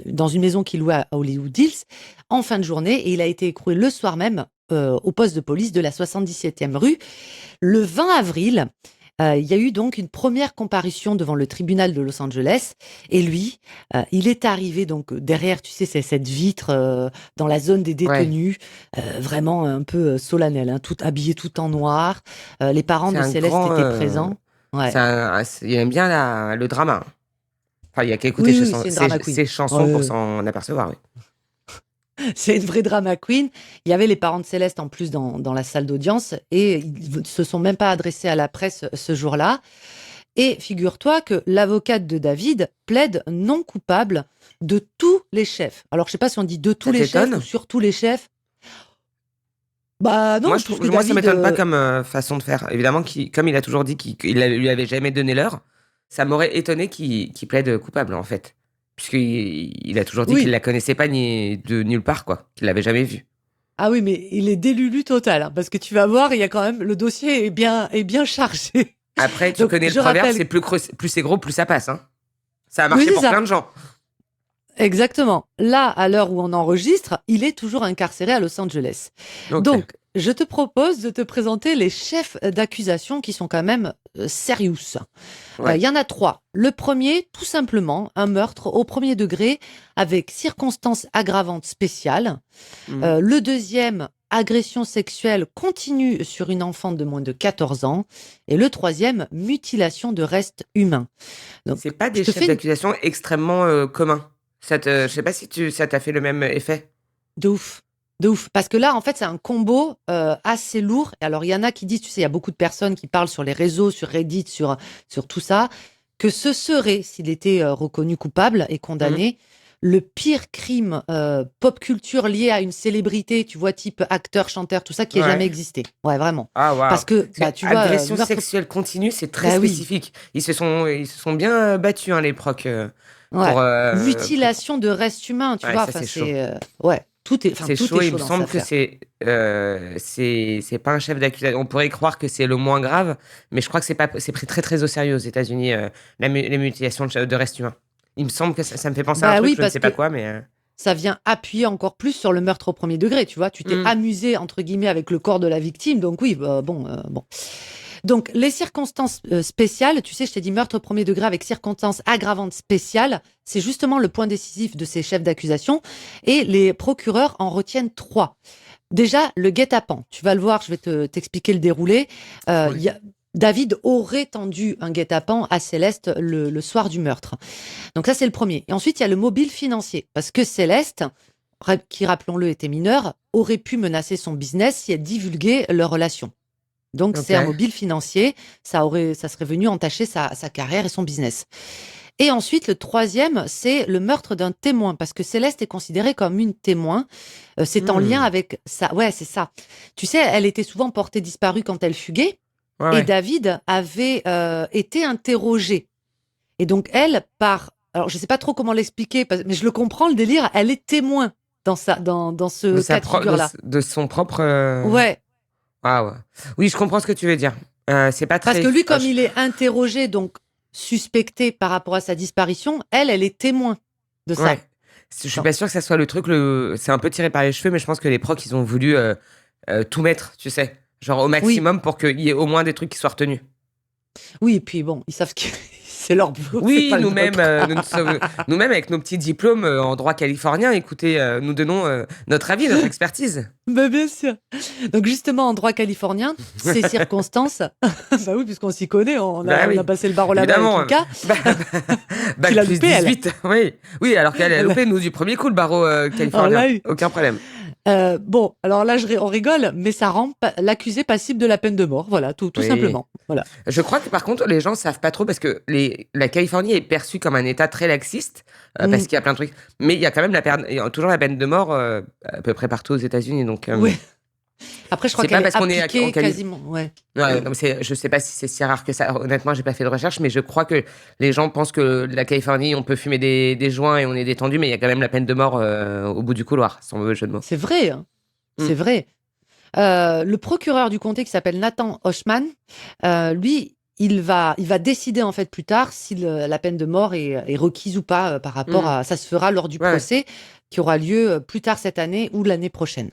dans une maison qu'il louait à Hollywood Hills en fin de journée et il a été écroué le soir même au poste de police de la 77e rue. Le 20 avril, il y a eu donc une première comparution devant le tribunal de Los Angeles et lui, il est arrivé donc derrière, tu sais, c'est cette vitre dans la zone des détenus, vraiment un peu solennel, hein, habillé tout en noir. Les parents de Céleste étaient présents. Il aime bien le drama. Enfin, il y a qu'à écouter ses chansons pour s'en apercevoir. Oui. C'est une vraie drama queen. Il y avait les parents de Céleste en plus dans la salle d'audience et ils se sont même pas adressés à la presse ce jour-là. Et figure-toi que l'avocate de David plaide non coupable de tous les chefs. Alors, je sais pas si on dit de tous Ça les chefs ou t'étonne? sur tous les chefs. Bah Moi, non, puisque moi, ça David, m'étonne pas comme façon de faire. Évidemment, comme il a toujours dit lui avait jamais donné l'heure, ça m'aurait étonné qu'il plaide coupable, en fait. Il a toujours dit qu'il oui. la connaissait pas ni de nulle part, quoi. Qu'il l'avait jamais vue. Ah oui, mais il est délulu total, hein, parce que tu vas voir, il y a quand même, le dossier est bien chargé. Après, tu Donc, connais le je proverbe, rappelle, c'est plus c'est gros, plus ça passe, hein. Ça a oui, marché c'est pour ça. plein de gens. Exactement. Là, à l'heure où on enregistre, il est toujours incarcéré à Los Angeles. Ok. Donc, je te propose de te présenter les chefs d'accusation qui sont quand même serious. Il Ouais. y en a 3. Le premier, tout simplement, un meurtre au premier degré avec circonstances aggravantes spéciales. Mhm. Le deuxième, agression sexuelle continue sur une enfant de moins de 14 ans. Et le troisième, mutilation de restes humains. Donc, C'est pas je des te chefs fais une d'accusation extrêmement communs. Je sais pas si ça t'a fait le même effet. de ouf. De ouf. Parce que là, en fait, c'est un combo assez lourd. Et alors, il y en a qui disent, tu sais, il y a beaucoup de personnes qui parlent sur les réseaux, sur Reddit, sur tout ça, que ce serait, s'il était reconnu coupable et Mhm. condamné, le pire crime pop culture lié à une célébrité, tu vois, type acteur, chanteur, tout ça, qui ait jamais Ouais. existé. Ouais, vraiment. Ah waouh. Parce que, Parce bah, que tu vois, agression meurtre. sexuelle continue, c'est très Bah oui. spécifique. Ils se sont bien battus, hein, les procs, Ouais. pour. Mutilation de restes humains, tu Ouais, vois. ça Enfin, c'est chaud. c'est. Ouais. C'est Tout chaud. est Il me chaud dans cette semble que affaire. c'est pas un chef d'accusation. On pourrait croire que c'est le moins grave, mais je crois que c'est pris très très au sérieux aux États-Unis, les mutilations de restes humains. Il me semble que ça me fait penser à un Bah truc, oui, je ne parce sais pas que quoi, mais. ça vient appuyer encore plus sur le meurtre au premier degré, tu vois. Tu t'es Hmm. amusé, entre guillemets, avec le corps de la victime. Donc oui, bon. Donc les circonstances spéciales, tu sais, je t'ai dit meurtre au premier degré avec circonstances aggravantes spéciales, c'est justement le point décisif de ces chefs d'accusation. Et les procureurs en retiennent 3. Déjà, le guet-apens. Tu vas le voir, je vais t'expliquer le déroulé. Ouais. David aurait tendu un guet-apens à Céleste le soir du meurtre. Donc ça, c'est le premier. Et ensuite, il y a le mobile financier. Parce que Céleste, qui, rappelons-le, était mineure, aurait pu menacer son business si elle divulguait leur relation. Donc Ok. c'est un mobile financier, ça serait venu entacher sa carrière et son business. Et ensuite, le troisième, c'est le meurtre d'un témoin, parce que Céleste est considérée comme une témoin. C'est en lien Hmm. avec ça. Ouais, c'est ça. Tu sais, elle était souvent portée disparue quand elle fuguait, Ouais, et ouais. David avait été interrogé. Et donc, elle, alors je sais pas trop comment l'expliquer, mais je le comprends, le délire, elle est témoin dans De ce sa cas de pro- de, figure-là. s- de son propre. Ouais, Ah ouais. Oui, je comprends ce que tu veux dire. C'est pas parce très. que lui, Ah, comme il est interrogé, donc suspecté par rapport à sa disparition, elle est témoin de ouais. ça. Je suis Non. pas sûr que ça soit le truc. C'est un peu tiré par les cheveux, mais je pense que les procs, ils ont voulu tout mettre, tu sais. Genre au Oui, maximum pour qu'il y ait au moins des trucs qui soient retenus. oui, et puis bon, ils savent que c'est leur boulot, c'est Oui, pas le nous-mêmes, nôtre. nous-mêmes avec nos petits diplômes en droit californien, écoutez, nous donnons notre avis, notre expertise. Bah, bien sûr. Donc justement, en droit californien, ces circonstances, bah oui, puisqu'on s'y connaît, Bah on a oui, passé le barreau là-bas avec évidemment. Lucas, qui Bac l'a plus loupé, elle. 18, oui. Oui, alors qu'elle a Elle, loupé, nous, du premier coup, le barreau on californien. l'a eu. Aucun problème. Bon, alors là, on rigole, mais ça rend l'accusé passible de la peine de mort. Voilà, tout Oui. simplement. Voilà. Je crois que par contre, les gens savent pas trop parce que la Californie est perçue comme un État très laxiste parce Mm, qu'il y a plein de trucs. Mais il y a quand même il y a toujours la peine de mort à peu près partout aux États-Unis. Donc, ouais. Après, je crois c'est pas qu'elle est parce qu'on est en appliquée Californie. quasiment. Ouais. Ouais, non, mais je sais pas si c'est si rare que ça. Honnêtement, j'ai pas fait de recherche, mais je crois que les gens pensent que la Californie, on peut fumer des joints et on est détendu, mais il y a quand même la peine de mort au bout du couloir, sans mauvais jeu de mots. C'est vrai, hein. Hmm. C'est vrai. Le procureur du comté qui s'appelle Nathan Hochman, lui, il va décider en fait plus tard si la peine de mort est requise ou pas par rapport Hmm. à. Ça se fera lors du Ouais, ouais. procès qui aura lieu plus tard cette année ou l'année prochaine.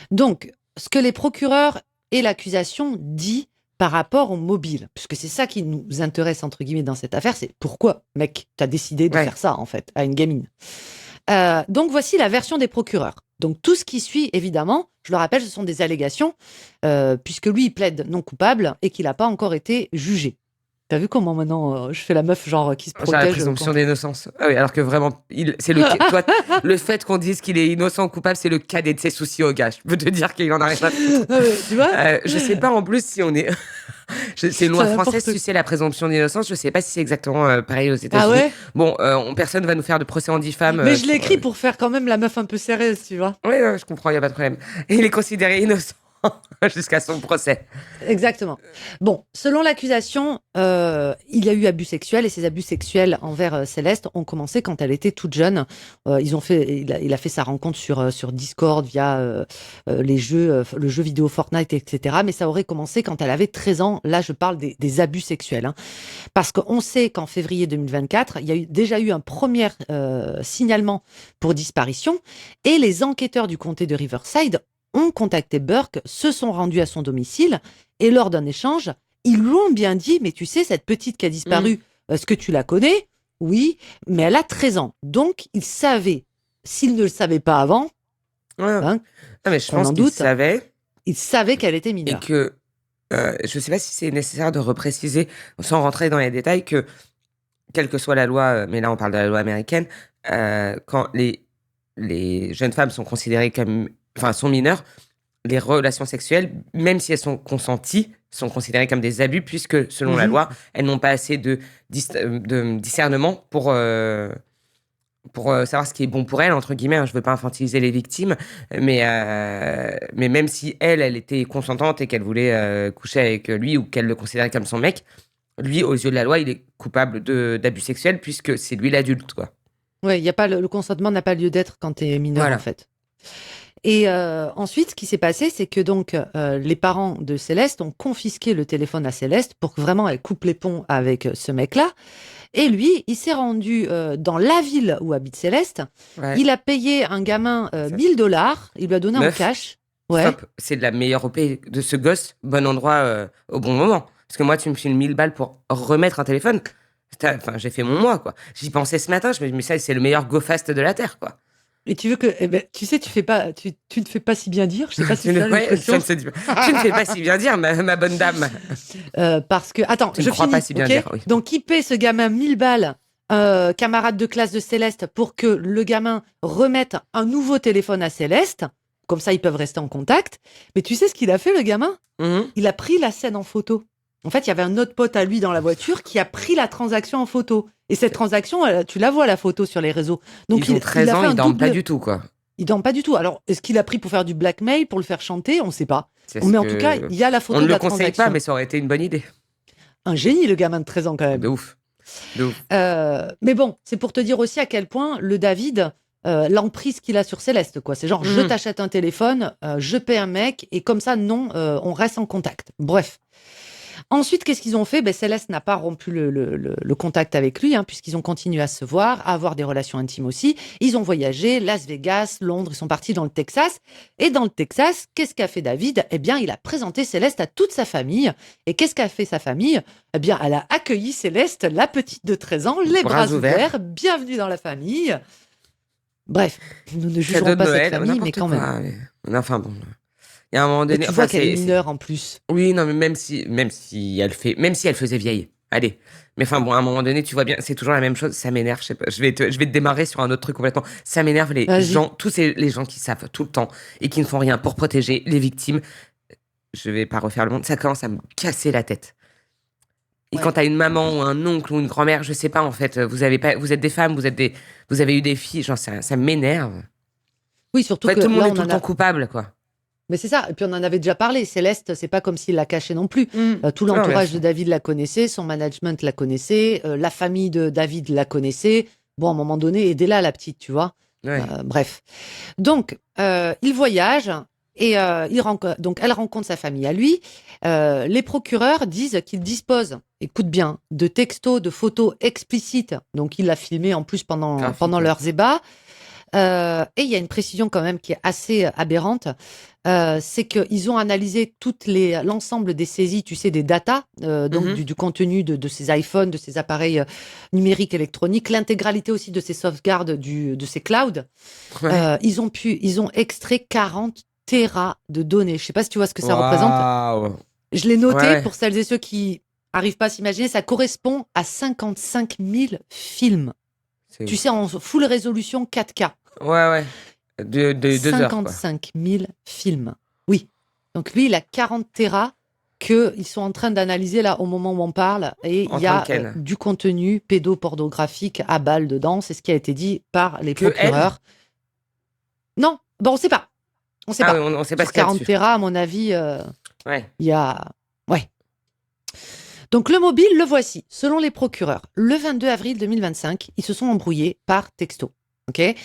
Donc, ce que les procureurs et l'accusation dit par rapport au mobile, puisque c'est ça qui nous intéresse entre guillemets dans cette affaire, c'est pourquoi, mec, t'as décidé de Ouais. faire ça en fait à une gamine. Donc voici la version des procureurs. Donc tout ce qui suit, évidemment, je le rappelle, ce sont des allégations, puisque lui, il plaide non coupable et qu'il n'a pas encore été jugé. T'as vu comment maintenant je fais la meuf genre qui se J'ai la protège présomption d'innocence. Ah oui, alors que vraiment, c'est toi, le fait qu'on dise qu'il est innocent ou coupable, c'est le cadet de ses soucis au gars. Je peux te dire qu'il en a rien à foutre. Non, mais, tu vois, Je sais pas en plus si on est. C'est une loi c'est française, n'importe. tu sais, la présomption d'innocence. Je sais pas si c'est exactement pareil aux Ah États-Unis. ouais? Bon, personne va nous faire de procès en diffame. Mais je l'écris pour faire quand même la meuf un peu sérieuse, tu vois. Oui, je comprends, il y a pas de problème. Et il est considéré innocent jusqu'à son procès. Exactement. Bon, selon l'accusation, il y a eu abus sexuels et ces abus sexuels envers Céleste ont commencé quand elle était toute jeune. Il a fait sa rencontre sur Discord via les jeux, le jeu vidéo Fortnite, etc. Mais ça aurait commencé quand elle avait 13 ans. Là, je parle des abus sexuels. Hein. Parce qu'on sait qu'en février 2024, il y a déjà eu un premier signalement pour disparition et les enquêteurs du comté de Riverside ont contacté Burke, se sont rendus à son domicile et lors d'un échange, ils lui ont bien dit, mais tu sais, cette petite qui a disparu, est-ce que tu la connais? Oui, mais elle a 13 ans. Donc, il savait, s'il ne le savait pas avant, Ouais. hein, Non, mais je qu'on pense en qu'il doute, savait il savait qu'elle était et mineure. que je sais pas si c'est nécessaire de repréciser, sans rentrer dans les détails, que quelle que soit la loi, mais là on parle de la loi américaine, quand les jeunes femmes sont considérées comme, enfin, sont mineures, les relations sexuelles, même si elles sont consenties, sont considérées comme des abus puisque, selon la Mhm. loi, elles n'ont pas assez de discernement pour savoir ce qui est bon pour elles, entre guillemets. Hein, je veux pas infantiliser les victimes, mais même si elle était consentante et qu'elle voulait coucher avec lui ou qu'elle le considérait comme son mec, lui, aux yeux de la loi, il est coupable d'abus sexuels puisque c'est lui l'adulte, quoi. Ouais, il y a pas le consentement n'a pas lieu d'être quand tu es mineur, Voilà. en fait. Et ensuite, ce qui s'est passé, c'est que donc les parents de Céleste ont confisqué le téléphone à Céleste pour que vraiment elle coupe les ponts avec ce mec-là. Et lui, il s'est rendu dans la ville où habite Céleste. Ouais. Il a payé un gamin 1 000 $. Il lui a donné en Meuf, cash. Ouais. Stop, c'est de la meilleure OP de ce gosse, bon endroit au bon moment. Parce que moi, tu me files 1000 balles pour remettre un téléphone. Enfin, j'ai fait mon mois, quoi. J'y pensais ce matin, je me dis, mais ça, c'est le meilleur go fast de la Terre, quoi. Et tu veux que, eh ben, tu sais, tu ne te fais pas si bien dire. Je sais pas si Tu c'est ne, ça ouais, l'expression. tu ne fais pas si bien dire, ma bonne dame. Parce que, attends, Tu ne je crois finis. pas si bien Ok. dire, oui. Donc, il paie ce gamin 1 000 balles, camarade de classe de Céleste, pour que le gamin remette un nouveau téléphone à Céleste. Comme ça, ils peuvent rester en contact. Mais tu sais ce qu'il a fait, le gamin? Mhm. Il a pris la scène en photo. En fait, il y avait un autre pote à lui dans la voiture qui a pris la transaction en photo. Et cette transaction, tu la vois, la photo sur les réseaux. Donc, Ils ont 13 a ans, fait ils un dorment pas double. du tout, quoi. Il dorment pas du tout. Alors, est-ce qu'il a pris pour faire du blackmail, pour le faire chanter? On ne sait pas. C'est Mais ce en tout cas, que... il y a la On photo ne de le la conseille transaction. pas, mais ça aurait été une bonne idée. Un génie, le gamin de 13 ans, quand même. De ouf. De ouf. Mais bon, c'est pour te dire aussi à quel point le David, l'emprise qu'il a sur Céleste, quoi. C'est genre, je t'achète un téléphone, je paie un mec, et comme ça, non, on reste en contact. Bref. Ensuite, qu'est-ce qu'ils ont fait? Ben, Céleste n'a pas rompu le contact avec lui, hein, puisqu'ils ont continué à se voir, à avoir des relations intimes aussi. Ils ont voyagé, Las Vegas, Londres, ils sont partis dans le Texas. Et dans le Texas, qu'est-ce qu'a fait David? Eh bien, il a présenté Céleste à toute sa famille. Et qu'est-ce qu'a fait sa famille? Eh bien, elle a accueilli Céleste, la petite de 13 ans, les bras ouverts. Bienvenue dans la famille. Bref, nous ne jugerons Cadeau de pas Noël, cette famille, mais n'importe quand même. quoi. Mais enfin, bon. Il y a un moment Et donné... tu Enfin, vois qu'elle est c'est... mineure en plus. Oui, non, mais même si elle faisait vieille, allez. Mais enfin bon, à un moment donné, tu vois bien, c'est toujours la même chose. Ça m'énerve. Je sais pas. Je vais te démarrer sur un autre truc complètement. Ça m'énerve les Vas-y. gens, les gens qui savent tout le temps et qui ne font rien pour protéger les victimes. Je vais pas refaire le monde. Ça commence à me casser la tête. Et Ouais. quand t'as une maman ou un oncle ou une grand-mère, je sais pas en fait, vous êtes des femmes, vous avez eu des filles, genre ça m'énerve. Oui, surtout En fait, que tout le monde là, est on tout le en temps a. coupable, quoi. Mais c'est ça. Et puis on en avait déjà parlé. Céleste, c'est pas comme s'il la cachait non plus. Tout Non, bien l'entourage sûr. de David la connaissait, son management la connaissait, la famille de David la connaissait. Bon, à un moment donné, aidez-la, la petite, tu vois. Ouais. Bref. Donc, il voyage et donc elle rencontre sa famille à lui. Les procureurs disent qu'il dispose, écoute bien, de textos, de photos explicites. Donc, il l'a filmé en plus pendant Graphique, pendant ouais. leurs ébats. Et il y a une précision quand même qui est assez aberrante. C'est qu'ils ont analysé l'ensemble des saisies, tu sais, des datas, donc Mhm. du contenu de ces iPhones, de ces appareils numériques électroniques, l'intégralité aussi de ces sauvegardes de ces clouds. Ouais. Ils ont extrait 40 téras de données. Je sais pas si tu vois ce que ça représente. Waouh. Je l'ai noté Ouais. pour celles et ceux qui arrive pas à s'imaginer, ça correspond à 55 000 films. Tu sais, en full résolution 4K. Ouais. De 2 heures, quoi. 55 000 films. Oui. Donc lui, il a 40 téras qu'ils sont en train d'analyser là au moment où on parle. Et il y a du contenu pédopornographique à balle dedans. C'est ce qui a été dit par les procureurs. Non, bon, on sait pas. On sait pas. Oui, on sait pas sur 40 téras, à mon avis, il y a... Ouais. Donc le mobile, le voici. Selon les procureurs, le 22 avril 2025, ils se sont embrouillés par texto. Okay.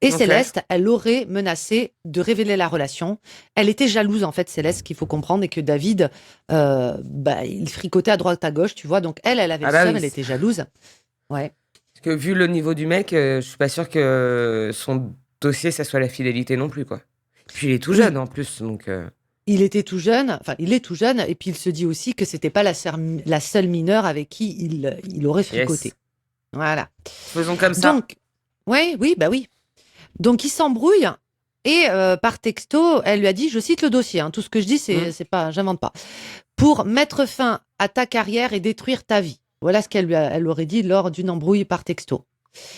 Et Céleste, elle aurait menacé de révéler la relation. Elle était jalouse, en fait, Céleste, qu'il faut comprendre, et que David, il fricotait à droite à gauche, tu vois. Donc elle avait le seum, elle était jalouse. Ouais. Parce que vu le niveau du mec, je suis pas sûr que son dossier, ça soit la fidélité non plus, quoi. Puis il est tout jeune, en plus, donc... Il était tout jeune, il est tout jeune, et puis il se dit aussi que c'était pas la seule mineure avec qui il aurait fricoté. Yes. Voilà. Faisons comme ça. Donc, oui. Donc, il s'embrouille et par texto, elle lui a dit, je cite le dossier, tout ce que je dis, c'est pas, j'invente pas. Pour mettre fin à ta carrière et détruire ta vie. Voilà ce elle aurait dit lors d'une embrouille par texto.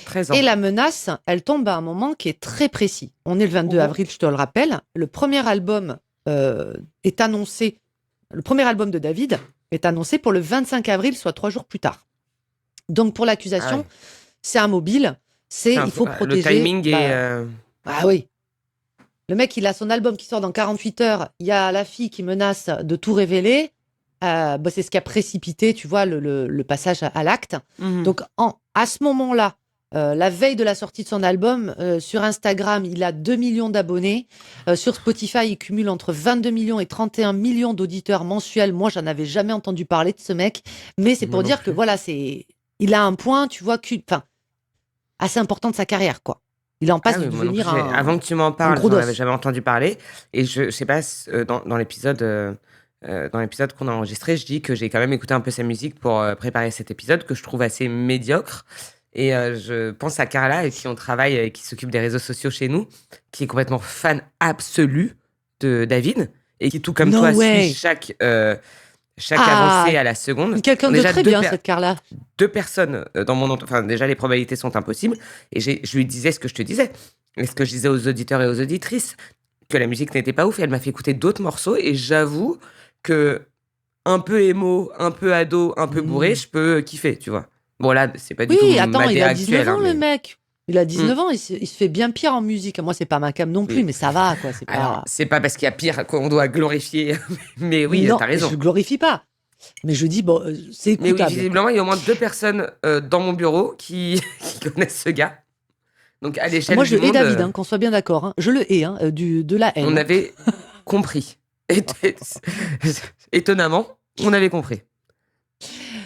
13 ans. Et la menace, elle tombe à un moment qui est très précis. On est le 22 avril, je te le rappelle. Le premier album est annoncé, le premier album de David est annoncé pour le 25 avril, soit 3 jours plus tard. Donc, pour l'accusation, c'est un mobile. Il faut protéger. Le timing est... Ah oui. Le mec, il a son album qui sort dans 48 heures. Il y a la fille qui menace de tout révéler. C'est ce qui a précipité, tu vois, le passage à l'acte. Mm-hmm. Donc, à ce moment-là, la veille de la sortie de son album, sur Instagram, il a 2 millions d'abonnés. Sur Spotify, il cumule entre 22 millions et 31 millions d'auditeurs mensuels. Moi, j'en avais jamais entendu parler de ce mec. Mais c'est pour dire que, voilà, il a un point, tu vois, assez important de sa carrière, quoi. Il est en passe de devenir avant que tu m'en parles, j'en avais jamais entendu parler. Et je sais pas, dans l'épisode qu'on a enregistré, je dis que j'ai quand même écouté un peu sa musique pour préparer cet épisode, que je trouve assez médiocre. Et je pense à Carla, avec qui on travaille et qui s'occupe des réseaux sociaux chez nous, qui est complètement fan absolue de David, et qui, tout comme toi, suit chaque avancée à la seconde. Quelqu'un de très bien, cette Carla. 2 personnes dans mon entourage. Enfin, déjà, les probabilités sont impossibles. Et je lui disais ce que je te disais. Et ce que je disais aux auditeurs et aux auditrices, que la musique n'était pas ouf. Et elle m'a fait écouter d'autres morceaux. Et j'avoue que un peu émo, un peu ado, un peu bourré, je peux kiffer, tu vois. Bon, là, c'est pas du tout mon attends, il a 19 actuel, ans, le mec. Il a 19 ans, il se fait bien pire en musique. Moi, c'est pas ma cam non plus, mais ça va, quoi. C'est pas parce qu'il y a pire qu'on doit glorifier. Mais oui, t'as raison. Je glorifie pas. Mais je dis, c'est écoutable. Mais oui, visiblement, il y a au moins 2 personnes dans mon bureau qui connaissent ce gars. Donc, à l'échelle moi, du monde... Moi, je hais David, qu'on soit bien d'accord. Je le hais, de la haine. On avait compris. Étonnamment, on avait compris.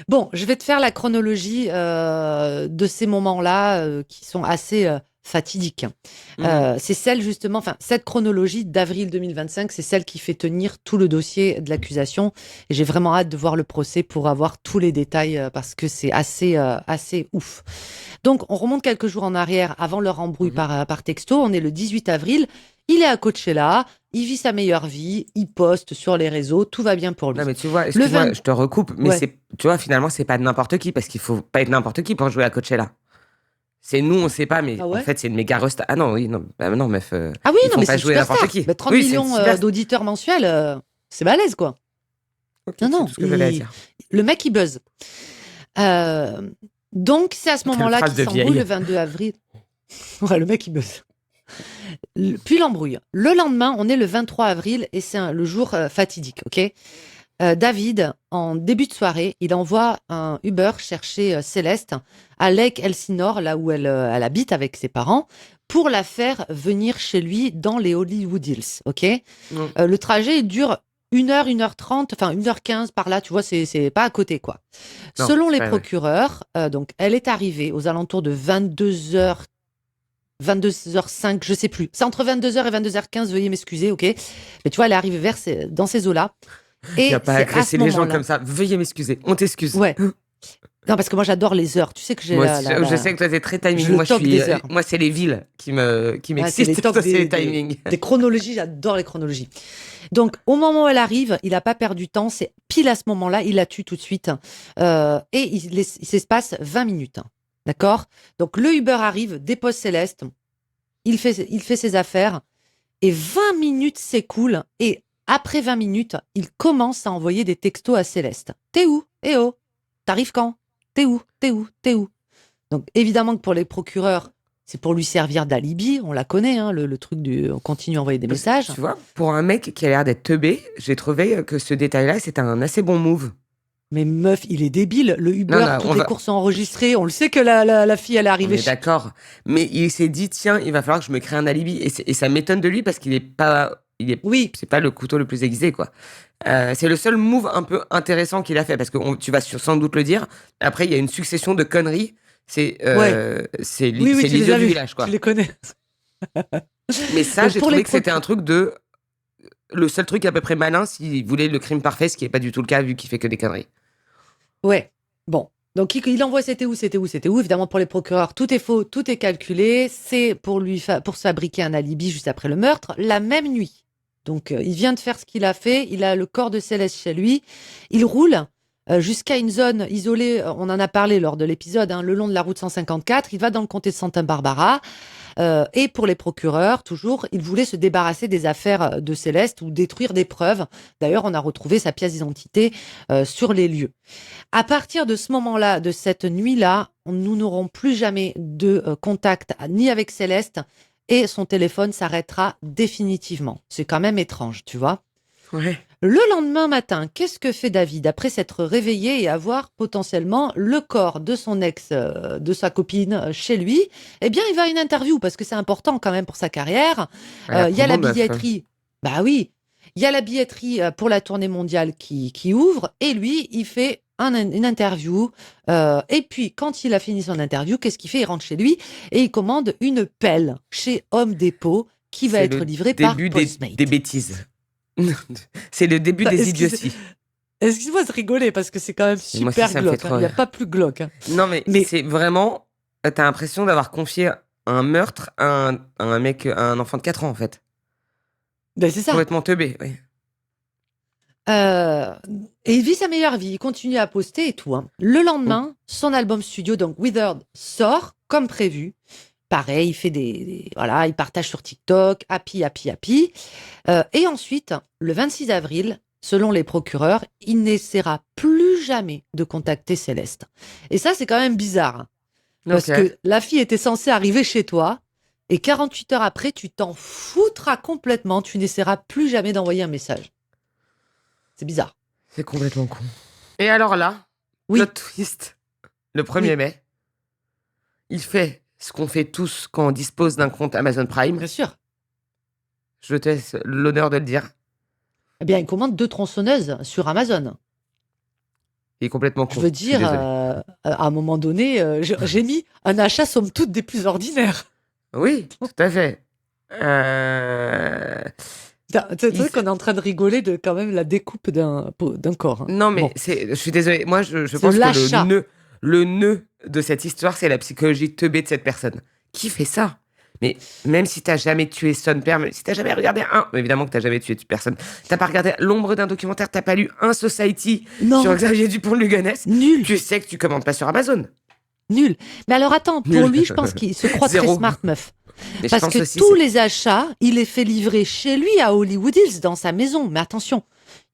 Bon, je vais te faire la chronologie de ces moments-là qui sont assez fatidiques. C'est celle, justement, cette chronologie d'avril 2025, c'est celle qui fait tenir tout le dossier de l'accusation. Et j'ai vraiment hâte de voir le procès pour avoir tous les détails parce que c'est assez ouf. Donc, on remonte quelques jours en arrière avant leur embrouille par texto. On est le 18 avril. Il est à Coachella, il vit sa meilleure vie, il poste sur les réseaux, tout va bien pour lui. Non, mais tu vois, je te recoupe, mais tu vois, finalement, c'est pas n'importe qui, parce qu'il faut pas être n'importe qui pour jouer à Coachella. C'est nous, on sait pas, mais en fait, c'est une méga resta. Ah non, oui, non, non, meuf. Ah oui, non, mais c'est jouer n'importe qui. 30 millions d'auditeurs mensuels, c'est balèze, quoi. Okay, non, c'est tout ce que j'allais dire. Le mec, il buzz. Donc, c'est à ce moment-là qu'il s'embrouille le 22 avril. Ouais, le mec, il buzz. Puis l'embrouille. Le lendemain, on est le 23 avril et c'est le jour fatidique, ok. David, en début de soirée, il envoie un Uber chercher Céleste à Lake Elsinore, là où elle habite avec ses parents, pour la faire venir chez lui dans les Hollywood Hills, ok. Le trajet dure 1h, 1h30, enfin 1h15 par là, tu vois, c'est pas à côté, quoi. Non, selon les procureurs, donc elle est arrivée aux alentours de 22h05, je sais plus. C'est entre 22h et 22h15, veuillez m'excuser, ok. Mais tu vois, elle est arrivée dans ces eaux-là. Il n'y a pas à agresser les gens comme ça. Veuillez m'excuser, on t'excuse. Ouais. Non, parce que moi, j'adore les heures. Tu sais que j'ai Moi aussi, je sais que toi, t'es très timing. je le toque des heures. Moi, c'est les villes qui C'est les m'excitent. tocs Toi, c'est les timings. des chronologies. J'adore les chronologies. Donc, au moment où elle arrive, il n'a pas perdu de temps. C'est pile à ce moment-là, il la tue tout de suite. Et il s'espace 20 minutes. D'accord? Donc, le Uber arrive, dépose Céleste. Il fait ses affaires. Et 20 minutes s'écoulent. Et après 20 minutes, il commence à envoyer des textos à Céleste. T'es où? Eh oh, t'arrives quand? T'es où? T'es où? T'es où? Donc, évidemment que pour les procureurs, c'est pour lui servir d'alibi. On la connaît, hein, le truc du on continue à envoyer des messages. Tu vois, pour un mec qui a l'air d'être teubé, j'ai trouvé que ce détail-là, c'était un assez bon move. Mais meuf, il est débile. Le Uber, Non, toutes les courses sont enregistrées. On le sait que la fille, elle est On arrivée est d'accord. Mais il s'est dit, tiens, il va falloir que je me crée un alibi. Et ça m'étonne de lui parce qu'il est pas, Oui, c'est pas le couteau le plus aiguisé, quoi. C'est le seul move un peu intéressant qu'il a fait parce que tu vas sans doute le dire. Après, il y a une succession de conneries. C'est c'est oui, tu les l'idiot as du vus. village, quoi. Tu les connais. Mais ça, Donc, j'ai pour trouvé les que c'était un truc de le seul truc à peu près malin s'il voulait le crime parfait, ce qui est pas du tout le cas vu qu'il fait que des conneries. Ouais. Bon. Donc, il envoie c'était où, c'était où, c'était où. Évidemment, pour les procureurs, tout est faux, tout est calculé. C'est pour pour se fabriquer un alibi juste après le meurtre, la même nuit. Donc, il vient de faire ce qu'il a fait. Il a le corps de Céleste chez lui. Il roule jusqu'à une zone isolée. On en a parlé lors de l'épisode, hein, le long de la route 154. Il va dans le comté de Santa Barbara. Et pour les procureurs, toujours, ils voulaient se débarrasser des affaires de Céleste ou détruire des preuves. D'ailleurs, on a retrouvé sa pièce d'identité sur les lieux. À partir de ce moment-là, de cette nuit-là, nous n'aurons plus jamais de contact ni avec Céleste et son téléphone s'arrêtera définitivement. C'est quand même étrange, tu vois. Ouais. Le lendemain matin, qu'est-ce que fait David après s'être réveillé et avoir potentiellement le corps de son ex, de sa copine chez lui? Eh bien, il va à une interview parce que c'est important quand même pour sa carrière. Il y a la billetterie. Bah oui, il y a la billetterie pour la tournée mondiale qui ouvre et lui, il fait une interview. Et puis, quand il a fini son interview, qu'est-ce qu'il fait? Il rentre chez lui et il commande une pelle chez Home Depot qui va être livrée par Postmate. Des bêtises. C'est le début des idioties. Excuse-moi de rigoler parce que c'est quand même Moi aussi, super ça me fait glauque. trop Il n'y a rire. pas plus glauque. Non, mais c'est vraiment. T'as l'impression d'avoir confié un meurtre à un mec, à un enfant de 4 ans, en fait. Ben, c'est ça. Complètement teubé, oui. Et il vit sa meilleure vie. Il continue à poster et tout, hein. Le lendemain, son album studio, donc Withered, sort comme prévu. Pareil, il fait voilà, il partage sur TikTok, happy, happy, happy. Et ensuite, le 26 avril, selon les procureurs, il n'essaiera plus jamais de contacter Céleste. Et ça, c'est quand même bizarre, hein. Parce que la fille était censée arriver chez toi et 48 heures après, tu t'en foutras complètement. Tu n'essaieras plus jamais d'envoyer un message. C'est bizarre. C'est complètement con. Et alors là, Oui. plot twist, le 1er mai, il fait ce qu'on fait tous quand on dispose d'un compte Amazon Prime. Bien sûr. Je te laisse l'honneur de le dire. Eh bien, il commande 2 tronçonneuses sur Amazon. Il est complètement con. Je veux dire, à un moment donné, j'ai mis un achat somme toute des plus ordinaires. Oui, tout à fait. C'est vrai qu'on est en train de rigoler de quand même la découpe d'un corps, hein. Non, mais Bon. je suis désolé. Moi, je pense que le nœud de cette histoire, c'est la psychologie teubée de cette personne. Qui fait ça? Mais même si t'as jamais tué son père, même si t'as jamais regardé évidemment que t'as jamais tué personne, t'as pas regardé l'ombre d'un documentaire, t'as pas lu un Society sur Xavier Dupont de Ligonnès, Nul. Tu sais que tu commandes pas sur Amazon. Nul. Mais alors attends, pour lui, je pense qu'il se croit très smart, meuf. Mais parce que tous les achats, il les fait livrer chez lui à Hollywood Hills, dans sa maison. Mais attention,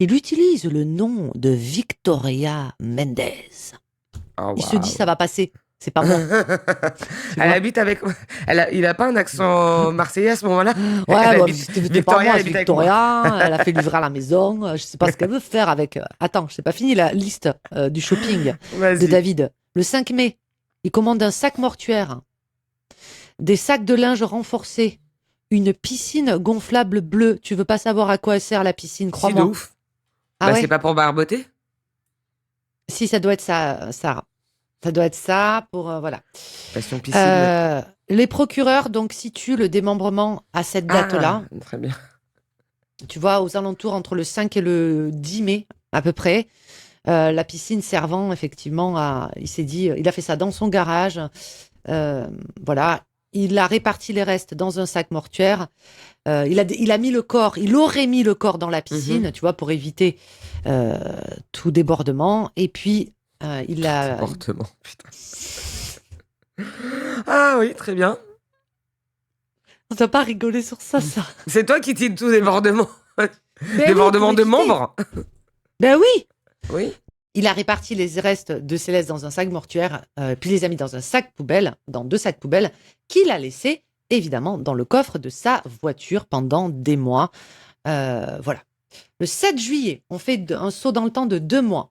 il utilise le nom de Victoria Mendez. Oh, il se dit, ça va passer. C'est pas moi. Elle habite avec. Il a pas un accent marseillais à ce moment-là. Ouais, c'était pas moi, c'est Victoria. Elle a fait livrer à la maison. Je sais pas ce qu'elle veut faire avec. Attends, je sais pas fini la liste du shopping de David. Le 5 mai, il commande un sac mortuaire, des sacs de linge renforcés, une piscine gonflable bleue. Tu veux pas savoir à quoi elle sert la piscine, crois-moi. C'est de ouf. Ah ouais. C'est pas pour barboter? Si, ça doit être ça, Sarah. Ça doit être ça pour voilà. Passion piscine. Les procureurs donc situent le démembrement à cette date-là. Très bien. Tu vois, aux alentours entre le 5 et le 10 mai à peu près. La piscine servant effectivement il s'est dit, il a fait ça dans son garage. Voilà. Il a réparti les restes dans un sac mortuaire. Il a mis le corps, il aurait mis le corps dans la Mhm. piscine, tu vois, pour éviter euh, tout débordement. Et puis, il a. Comportement, putain. Ah oui, très bien. On t'a pas rigolé sur ça. C'est toi qui dis tout débordement. Ben oui, pour Débordement de éviter. membres. Ben oui. Oui. Il a réparti les restes de Céleste dans un sac mortuaire, puis les a mis dans un sac poubelle, dans 2 sacs poubelles, qu'il a laissé évidemment dans le coffre de sa voiture pendant des mois. Voilà. Le 7 juillet, on fait un saut dans le temps de 2 mois.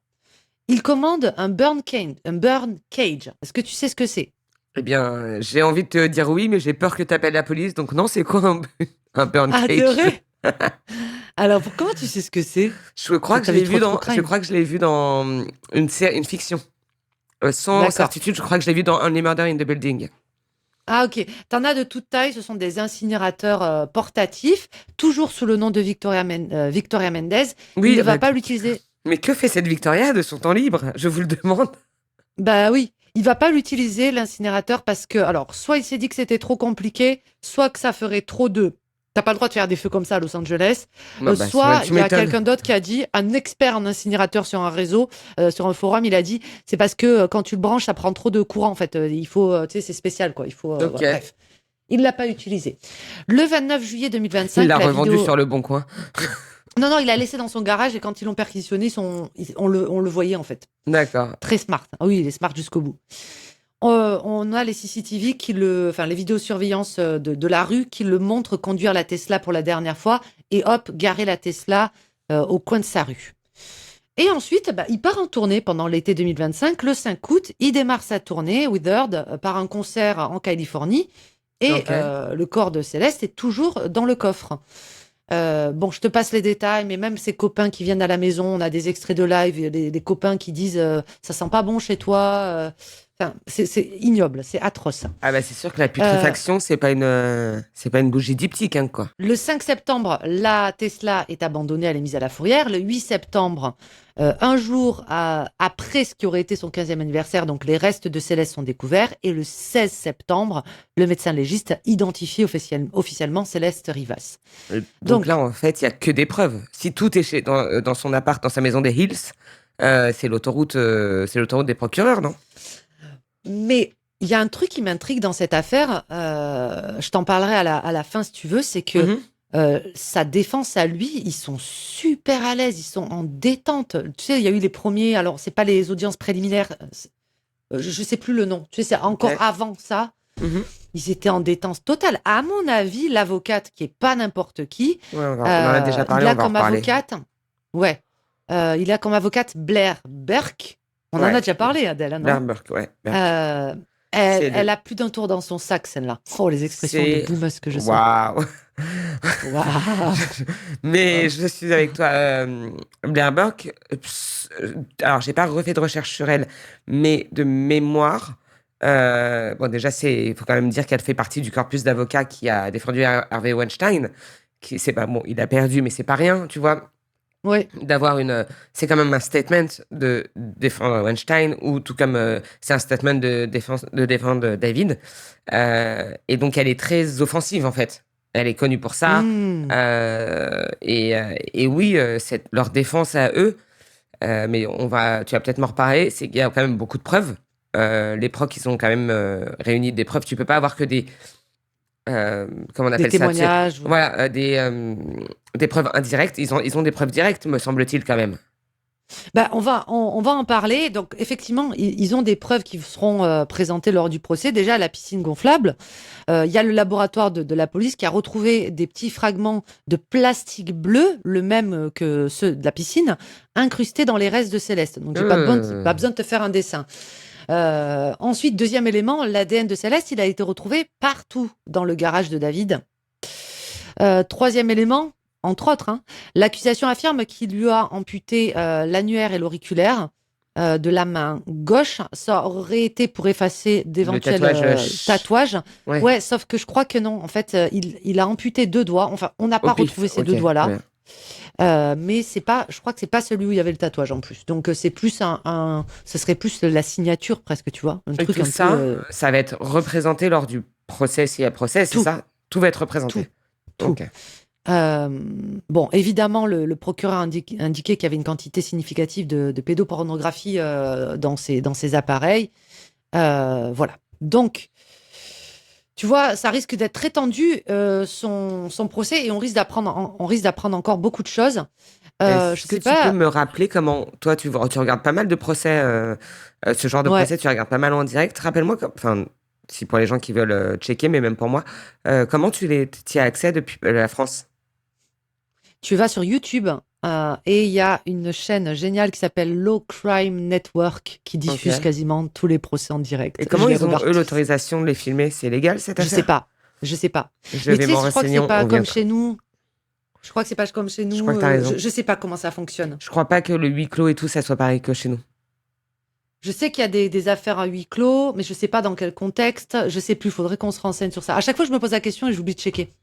Il commande un burn cage. Est-ce que tu sais ce que c'est? Eh bien, j'ai envie de te dire oui, mais j'ai peur que tu appelles la police. Donc non, c'est quoi un burn Ah, c'est cage? vrai. Alors, comment tu sais ce que c'est? Je crois C'est que que je t'avais l'ai trop vu trop je crime. crois que je l'ai vu dans une fiction. Sans D'accord. certitude, je crois que je l'ai vu dans Only Murder in the Building. Ah, ok. T'en as de toute taille. Ce sont des incinérateurs portatifs, toujours sous le nom de Victoria Mendez. Il ne Oui, va pas l'utiliser. mais que fait cette Victoria de son temps libre? Je vous le demande. Bah oui, il va pas l'utiliser, l'incinérateur, parce que, alors, soit il s'est dit que c'était trop compliqué, soit que ça ferait trop de. T'as pas le droit de faire des feux comme ça à Los Angeles. Non, bah, Soit tu il y a m'étonnes. quelqu'un d'autre qui a dit, un expert en incinérateur sur un réseau, sur un forum, il a dit, c'est parce que quand tu le branches, ça prend trop de courant, en fait. Il faut, tu sais, c'est spécial, quoi. Il faut, Ok. voilà, bref. Il l'a pas utilisé. Le 29 juillet Il 2025, l'a la revendu vidéo. sur le bon coin. Non, non, il l'a laissé dans son garage et quand ils l'ont perquisitionné, on le voyait, en fait. D'accord. Très smart. Ah oui, il est smart jusqu'au bout. On a les CCTV enfin les vidéosurveillance de la rue qui le montrent conduire la Tesla pour la dernière fois et hop, garer la Tesla au coin de sa rue. Et ensuite, bah, il part en tournée pendant l'été 2025. Le 5 août, il démarre sa tournée, Withered, par un concert en Californie. Et Ok. le corps de Céleste est toujours dans le coffre. Bon, je te passe les détails, mais même ses copains qui viennent à la maison, on a des extraits de live, des copains qui disent ça sent pas bon chez toi. Enfin, c'est ignoble, c'est atroce. Ah bah c'est sûr que la Euh, putréfaction, c'est pas une bougie diptyque, hein, quoi. le 5 septembre, la Tesla est abandonnée, elle est mise à la fourrière. Le 8 septembre, un jour après ce qui aurait été son 15e anniversaire, donc les restes de Céleste sont découverts. Et le 16 septembre, le médecin légiste identifie officiellement Céleste Rivas. Donc là, Donc, en fait, il y a que des preuves. Si tout est dans son appart, dans sa maison des Hills, c'est l'autoroute des procureurs, non? mais il y a un truc qui m'intrigue dans cette affaire, je t'en parlerai à la fin si tu veux, c'est que Mhm. sa défense à lui, ils sont super à l'aise, ils sont en détente. Tu sais, il y a eu les premiers, alors c'est pas les audiences préliminaires, je sais plus le nom, tu sais, c'est encore Ok. avant ça, Mhm. ils étaient en détente totale. À mon avis, l'avocate, qui est pas n'importe qui, Ouais, on en a déjà parlé, il on a va en comme reparler. avocate, ouais, il a comme avocate Blair Burke. On en Ouais. a déjà parlé, Adèle, hein, non? Berberk, ouais. Berk. Euh, C'est elle le... a plus d'un tour dans son sac, celle-là. Oh, les expressions de C'est... boumeuse que je sors. Waouh. Waouh! Mais je suis avec toi. Blair Burke, alors j'ai pas refait de recherche sur elle, mais de mémoire, bon déjà il faut quand même dire qu'elle fait partie du corpus d'avocats qui a défendu Harvey Weinstein, qui c'est pas bon, il a perdu, mais c'est pas rien, tu vois, Oui, c'est quand même un statement de défendre Weinstein ou tout comme c'est un statement de défendre David. Et donc elle est très offensive en fait. Elle est connue pour ça. hmm. Et oui, leur défense à eux, mais tu vas peut-être m'en reparler, c'est qu'il y a quand même beaucoup de preuves. Les procs, ils ont quand même réuni des preuves. Tu peux pas avoir que comment on Des appelle ça, tu sais, témoignages. voilà, des preuves indirectes. Ils ont des preuves directes, me semble-t-il quand même. Bah, on va en parler. Donc, effectivement, ils ont des preuves qui seront présentées lors du procès. Déjà, la piscine gonflable. Il y a le laboratoire de la police qui a retrouvé des petits fragments de plastique bleu, le même que ceux de la piscine, incrustés dans les restes de Céleste. Donc, j'ai pas besoin de te faire un dessin. Ensuite, deuxième élément, l'ADN de Céleste, il a été retrouvé partout dans le garage de David. Troisième élément, entre autres, hein, l'accusation affirme qu'il lui a amputé l'annulaire et l'auriculaire de la main gauche. Ça aurait été pour effacer Le d'éventuels tatouage, tatouages. ouais, Ouais, sauf que je crois que non. En fait, il a amputé 2 doigts. Enfin, on n'a au pas pif. retrouvé ces Ok, deux très doigts-là. bien. Mais je crois que c'est pas celui où il y avait le tatouage en plus. Donc c'est plus ce serait plus la signature presque, tu vois, un Et truc tout un ça, peu ça va être représenté lors du procès, s'il y a procès, c'est tout, ça? Tout va être tout, représenté. tout. Ok. Euh, bon, évidemment, le procureur a indiqué qu'il y avait une quantité significative de pédopornographie dans ces appareils. Voilà. Donc, tu vois, ça risque d'être très tendu son procès et on risque d'apprendre encore beaucoup de choses. Je Est-ce que sais tu peux pas. me rappeler comment, toi, tu regardes pas mal de procès, ce genre de Ouais. procès, tu regardes pas mal en direct. Rappelle-moi, enfin, si pour les gens qui veulent checker, mais même pour moi, comment tu y as accès depuis la France? Tu vas sur YouTube et il y a une chaîne géniale qui s'appelle Law Crime Network qui diffuse Ok. quasiment tous les procès en Et direct. Je comment les ils ont, regarde eux, tous. l'autorisation de les filmer? C'est légal, cette Je sais affaire? pas. Je sais pas. Je Mais vais tu m'en sais, je crois que renseigner, c'est on pas comme viendra. chez nous. Je crois que c'est pas comme chez Je crois nous. que t'as raison. Je sais pas comment ça fonctionne. Je crois pas que le huis clos et tout, ça soit pareil que chez nous. Je sais qu'il y a des affaires à huis clos, mais je sais pas dans quel contexte. Je sais plus. Faudrait qu'on se renseigne sur ça. À chaque fois, je me pose la question et j'oublie de checker.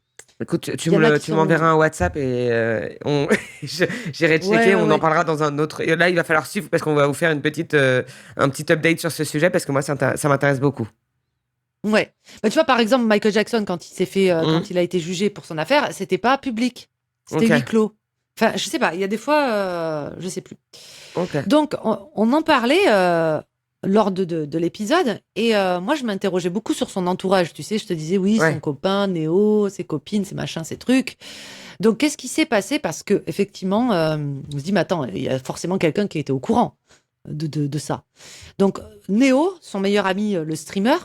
Écoute, Il y en a qui tu m'enverras sont. un WhatsApp et j'irai Ouais, checker, ouais, on en ouais. parlera dans un autre. Et là, il va falloir suivre parce qu'on va vous faire un petit update sur ce sujet parce que moi, ça m'intéresse beaucoup. Ouais. Bah, tu vois, par exemple, Michael Jackson, quand Hum, il a été jugé pour son affaire, c'était pas public. C'était Ok, huis clos. Enfin, je sais pas. Il y a des fois, je sais plus. ok. Donc, on en parlait lors de l'épisode, et moi, je m'interrogeais beaucoup sur son entourage. Tu sais, je te disais, oui, son Ouais, copain, Néo, ses copines, ses machins, ses trucs. Donc, qu'est-ce qui s'est passé? Parce que, effectivement, on se dit, mais attends, il y a forcément quelqu'un qui était au courant de ça. Donc, Néo, son meilleur ami, le streamer,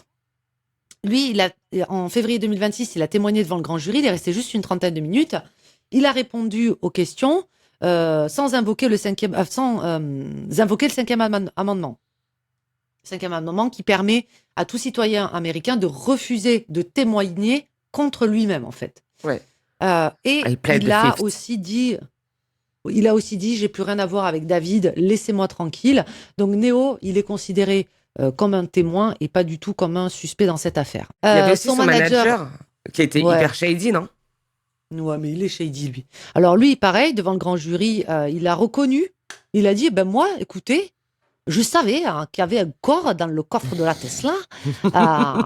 lui, en février 2026, il a témoigné devant le grand jury. Il est resté juste une trentaine de minutes. Il a répondu aux questions sans invoquer le cinquième amendement. Cinquième amendement qui permet à tout citoyen américain de refuser de témoigner contre lui-même, en fait. ouais. Et I plead the fifth. il a aussi dit, j'ai plus rien à voir avec David, laissez-moi tranquille. Donc Néo, il est considéré comme un témoin et pas du tout comme un suspect dans cette affaire. Il y avait aussi Son son manager, manager qui était ouais, hyper shady, non? ouais, mais il est shady, lui. Alors lui, pareil, devant le grand jury, il a reconnu, il a dit, ben moi, écoutez, je savais hein, qu'il y avait un corps dans le coffre de la Tesla.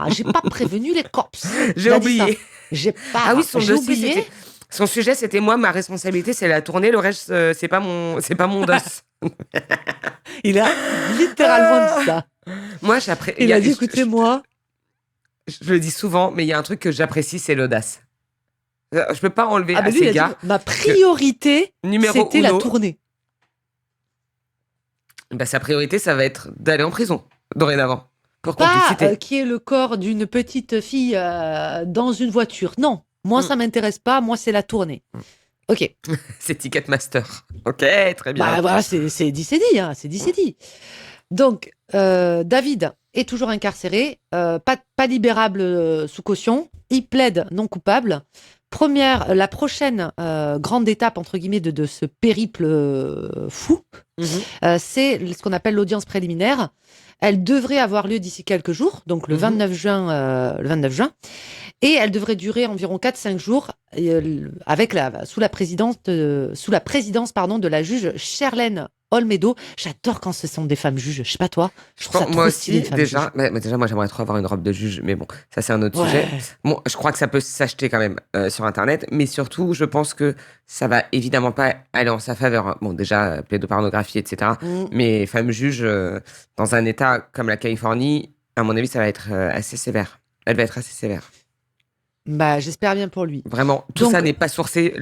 J'ai pas prévenu les cops. J'ai Il a dit ça. oublié. Ah oui, son J'ai dossier, oublié. c'était. Son sujet, c'était moi, ma responsabilité, c'est la tournée, le reste, c'est pas mon dos. Il a littéralement dit ça. Moi, j'apprécie. Il a dit, écoutez, moi, Je le dis souvent, mais il y a un truc que j'apprécie, c'est l'audace. Je peux pas enlever ah à ben lui, il ces a dit, gars ma que priorité, numéro c'était la uno, tournée. bah, sa priorité, ça va être d'aller en prison, dorénavant, pour Pas complicité. qui est le corps d'une petite fille dans une voiture. Non, moi, Mm. ça m'intéresse pas. Moi, c'est la tournée. Ok. C'est Ticketmaster. Ok, très bien. Bah voilà, c'est dit, c'est dit. Hein, c'est dit, c'est dit. Donc, David est toujours incarcéré, pas libérable sous caution. Il plaide non coupable. La prochaine grande étape, entre guillemets, de ce périple fou, Mhm, c'est ce qu'on appelle l'audience préliminaire. Elle devrait avoir lieu d'ici quelques jours, donc le mhm. 29 juin, et elle devrait durer environ 4-5 jours sous la présidence pardon, de la juge Sherlene Olmedo. J'adore quand ce sont des femmes juges. Je sais pas toi, je trouve ça Moi trop stylé, aussi, une femme déjà, juge. mais déjà, moi, j'aimerais trop avoir une robe de juge, mais bon, ça, c'est un autre sujet. Ouais. Bon, je crois que ça peut s'acheter quand même sur Internet, mais surtout, je pense que ça va évidemment pas aller en sa faveur, hein. Bon, déjà, pédopornographie, etc. Mm. Mais femme juge dans un État comme la Californie, à mon avis, ça va être assez sévère. Elle va être assez sévère. Bah, j'espère bien pour lui. Vraiment, tout ça Donc, n'est pas sourcé.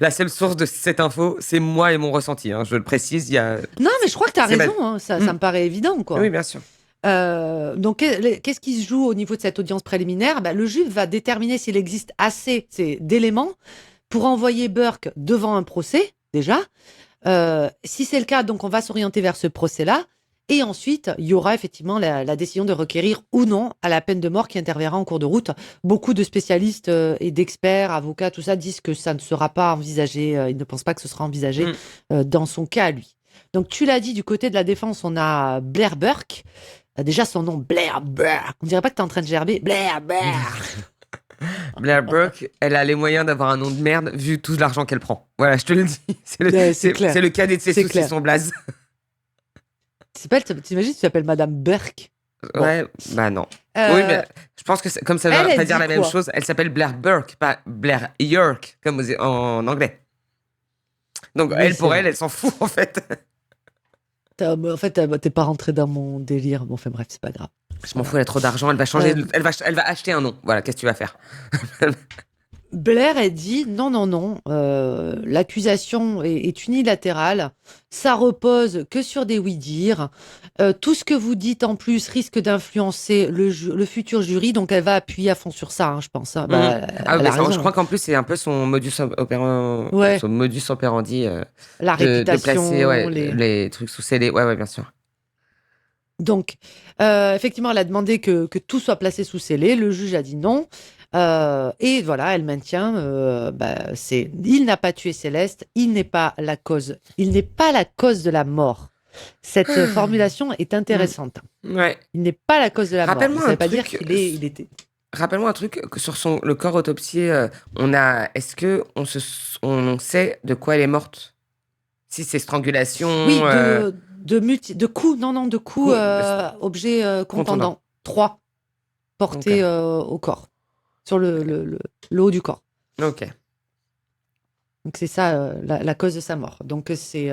La seule source de cette info, c'est moi et mon ressenti, hein. Je le précise, il y a. non, mais je crois que tu as C'est raison. Hein, ça Hmm. me paraît évident, Oui, quoi. bien sûr. Donc, qu'est-ce qui se joue au niveau de cette audience préliminaire? Bah, le juge va déterminer s'il existe assez d'éléments pour envoyer Burke devant un procès, déjà. Si c'est le cas, donc on va s'orienter vers ce procès-là. Et ensuite, il y aura effectivement la décision de requérir ou non à la peine de mort qui interviendra en cours de route. Beaucoup de spécialistes et d'experts, avocats, tout ça, disent que ça ne sera pas envisagé. Ils ne pensent pas que ce sera envisagé Hmm. dans son cas à lui. Donc, tu l'as dit, du côté de la défense, on a Blair Burke. Déjà, son nom, Blair Burke. On dirait pas que tu es en train de gerber. Blair Burke. Blair Burke, elle a les moyens d'avoir un nom de merde vu tout l'argent qu'elle prend. Voilà, je te le dis. C'est clair. le cadet de ses C'est soucis, clair. son blaze. T'imagines, tu t'appelles Madame Burke. Bon. Ouais, bah non. Euh, Oui, mais je pense que comme ça veut elle pas dire dit la même quoi chose, elle s'appelle Blair Burke, pas Blair York, comme en anglais. Donc, Oui, elle, c'est pour vrai. elle s'en fout, en fait. En fait, t'es pas rentré dans mon délire. Bon, enfin bref, c'est pas grave. Je m'en fous, elle a trop d'argent, elle va changer, Euh, elle va acheter un nom. Voilà, qu'est-ce que tu vas faire? Blair, elle dit non, l'accusation est unilatérale, ça repose que sur des oui-dire. Tout ce que vous dites en plus risque d'influencer le futur jury, donc elle va appuyer à fond sur ça, hein, je pense. Hein. Bah, Ah, elle mais a raison. je crois qu'en plus, c'est un peu Ouais, son modus operandi la de placer réputation, les trucs sous scellés. Ouais, bien sûr. Donc, effectivement, elle a demandé que tout soit placé sous scellé. Le juge a dit non. Et voilà, elle maintient, il n'a pas tué Céleste, il n'est pas la cause de la mort. Cette formulation est intéressante. Ouais. Il n'est pas la cause de la mort. Rappelle-moi Ça ne un veut pas dire truc. qu'il était. Rappelle-moi un truc que sur le corps autopsié, est-ce que on sait de quoi elle est morte? Si c'est strangulation, Oui, de coups, non, de coups, objet contondant. contondant. 3 portés au corps, sur le haut du corps. Ok. Donc c'est ça la cause de sa mort. Donc c'est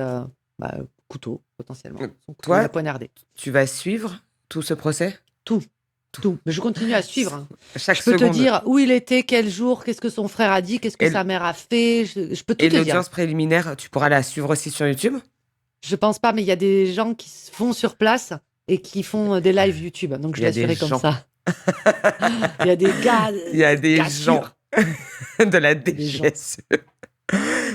couteau potentiellement. Son couteau, Toi, il a poignardé. tu vas suivre tout ce procès? Tout. Mais je continue à suivre. Hein. Chaque Je peux seconde. te dire où il était, quel jour, qu'est-ce que son frère a dit, qu'est-ce que Et sa mère a fait. Je peux tout Et te dire. l'audience préliminaire, tu pourras la suivre aussi sur YouTube? Je pense pas, mais il y a des gens qui vont sur place et qui font des lives YouTube. Donc je Il y a l'assurerai des comme gens. ça. Il y a des gars. Il y a des gars gens sûrs. de la Des gens. DGSE.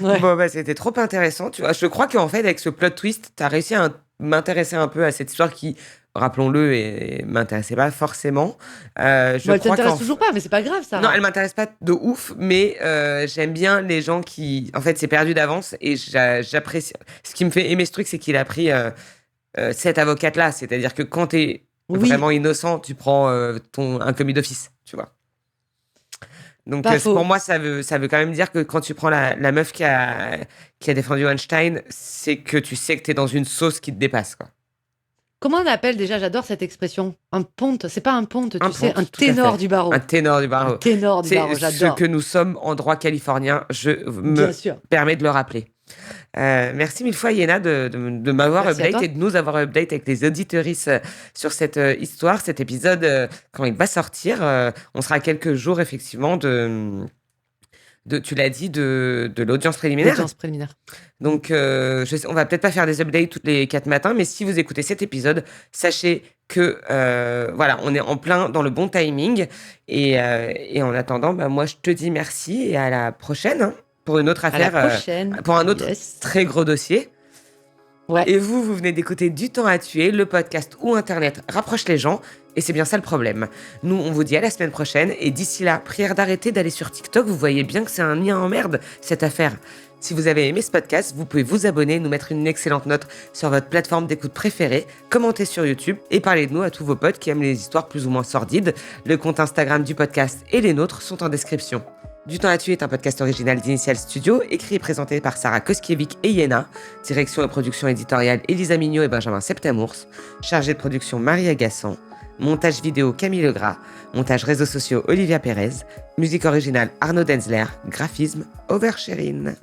Ouais. Bon, c'était trop intéressant. Tu vois, je crois qu'en fait, avec ce plot twist, tu as réussi à m'intéresser un peu à cette histoire qui, rappelons-le, et m'intéressait pas forcément. Je Elle crois t'intéresse toujours pas, mais c'est pas grave ça. Non, elle m'intéresse pas de ouf, mais j'aime bien les gens qui, en fait, c'est perdu d'avance et j'apprécie. Ce qui me fait aimer ce truc, c'est qu'il a pris cette avocate-là. C'est-à-dire que quand t'es vraiment innocent, tu prends un commis d'office, tu vois. Donc pour moi, ça veut quand même dire que quand tu prends la meuf qui a défendu Weinstein, c'est que tu sais que t'es dans une sauce qui te dépasse, quoi. Comment on appelle déjà, j'adore cette expression, un ponte, c'est pas un ponte, tu sais, un tout à ténor fait. du barreau. Un ténor du barreau. Un ténor du barreau, C'est ce j'adore. que nous sommes en droit californien, je me permets de le rappeler. Merci mille fois, Iéna, de m'avoir update et de nous avoir update avec les auditeuristes sur cette histoire, cet épisode, quand il va sortir. On sera à quelques jours, effectivement, tu l'as dit, de l'audience préliminaire. L'audience préliminaire. Donc, on va peut-être pas faire des updates toutes les 4 matins, mais si vous écoutez cet épisode, sachez que voilà, on est en plein dans le bon timing. Et en attendant, moi, je te dis merci et à la prochaine hein, pour une autre affaire, à la prochaine. Pour un autre très gros dossier. Ouais. Et vous venez d'écouter Du temps à tuer, le podcast où Internet rapproche les gens. Et c'est bien ça le problème. Nous, on vous dit à la semaine prochaine. Et d'ici là, prière d'arrêter d'aller sur TikTok. Vous voyez bien que c'est un lien en merde, cette affaire. Si vous avez aimé ce podcast, vous pouvez vous abonner, nous mettre une excellente note sur votre plateforme d'écoute préférée, commenter sur YouTube et parler de nous à tous vos potes qui aiment les histoires plus ou moins sordides. Le compte Instagram du podcast et les nôtres sont en description. Du temps à tuer est un podcast original d'Initial Studio, écrit et présenté par Sarah Koskiewicz et Iéna. Direction et production éditoriale Elisa Mignot et Benjamin Septamours. Chargé de production Marie Agassan. Montage vidéo Camille Legras. Montage réseaux sociaux Olivia Pérez. Musique originale Arnaud Denzler. Graphisme Oversharing.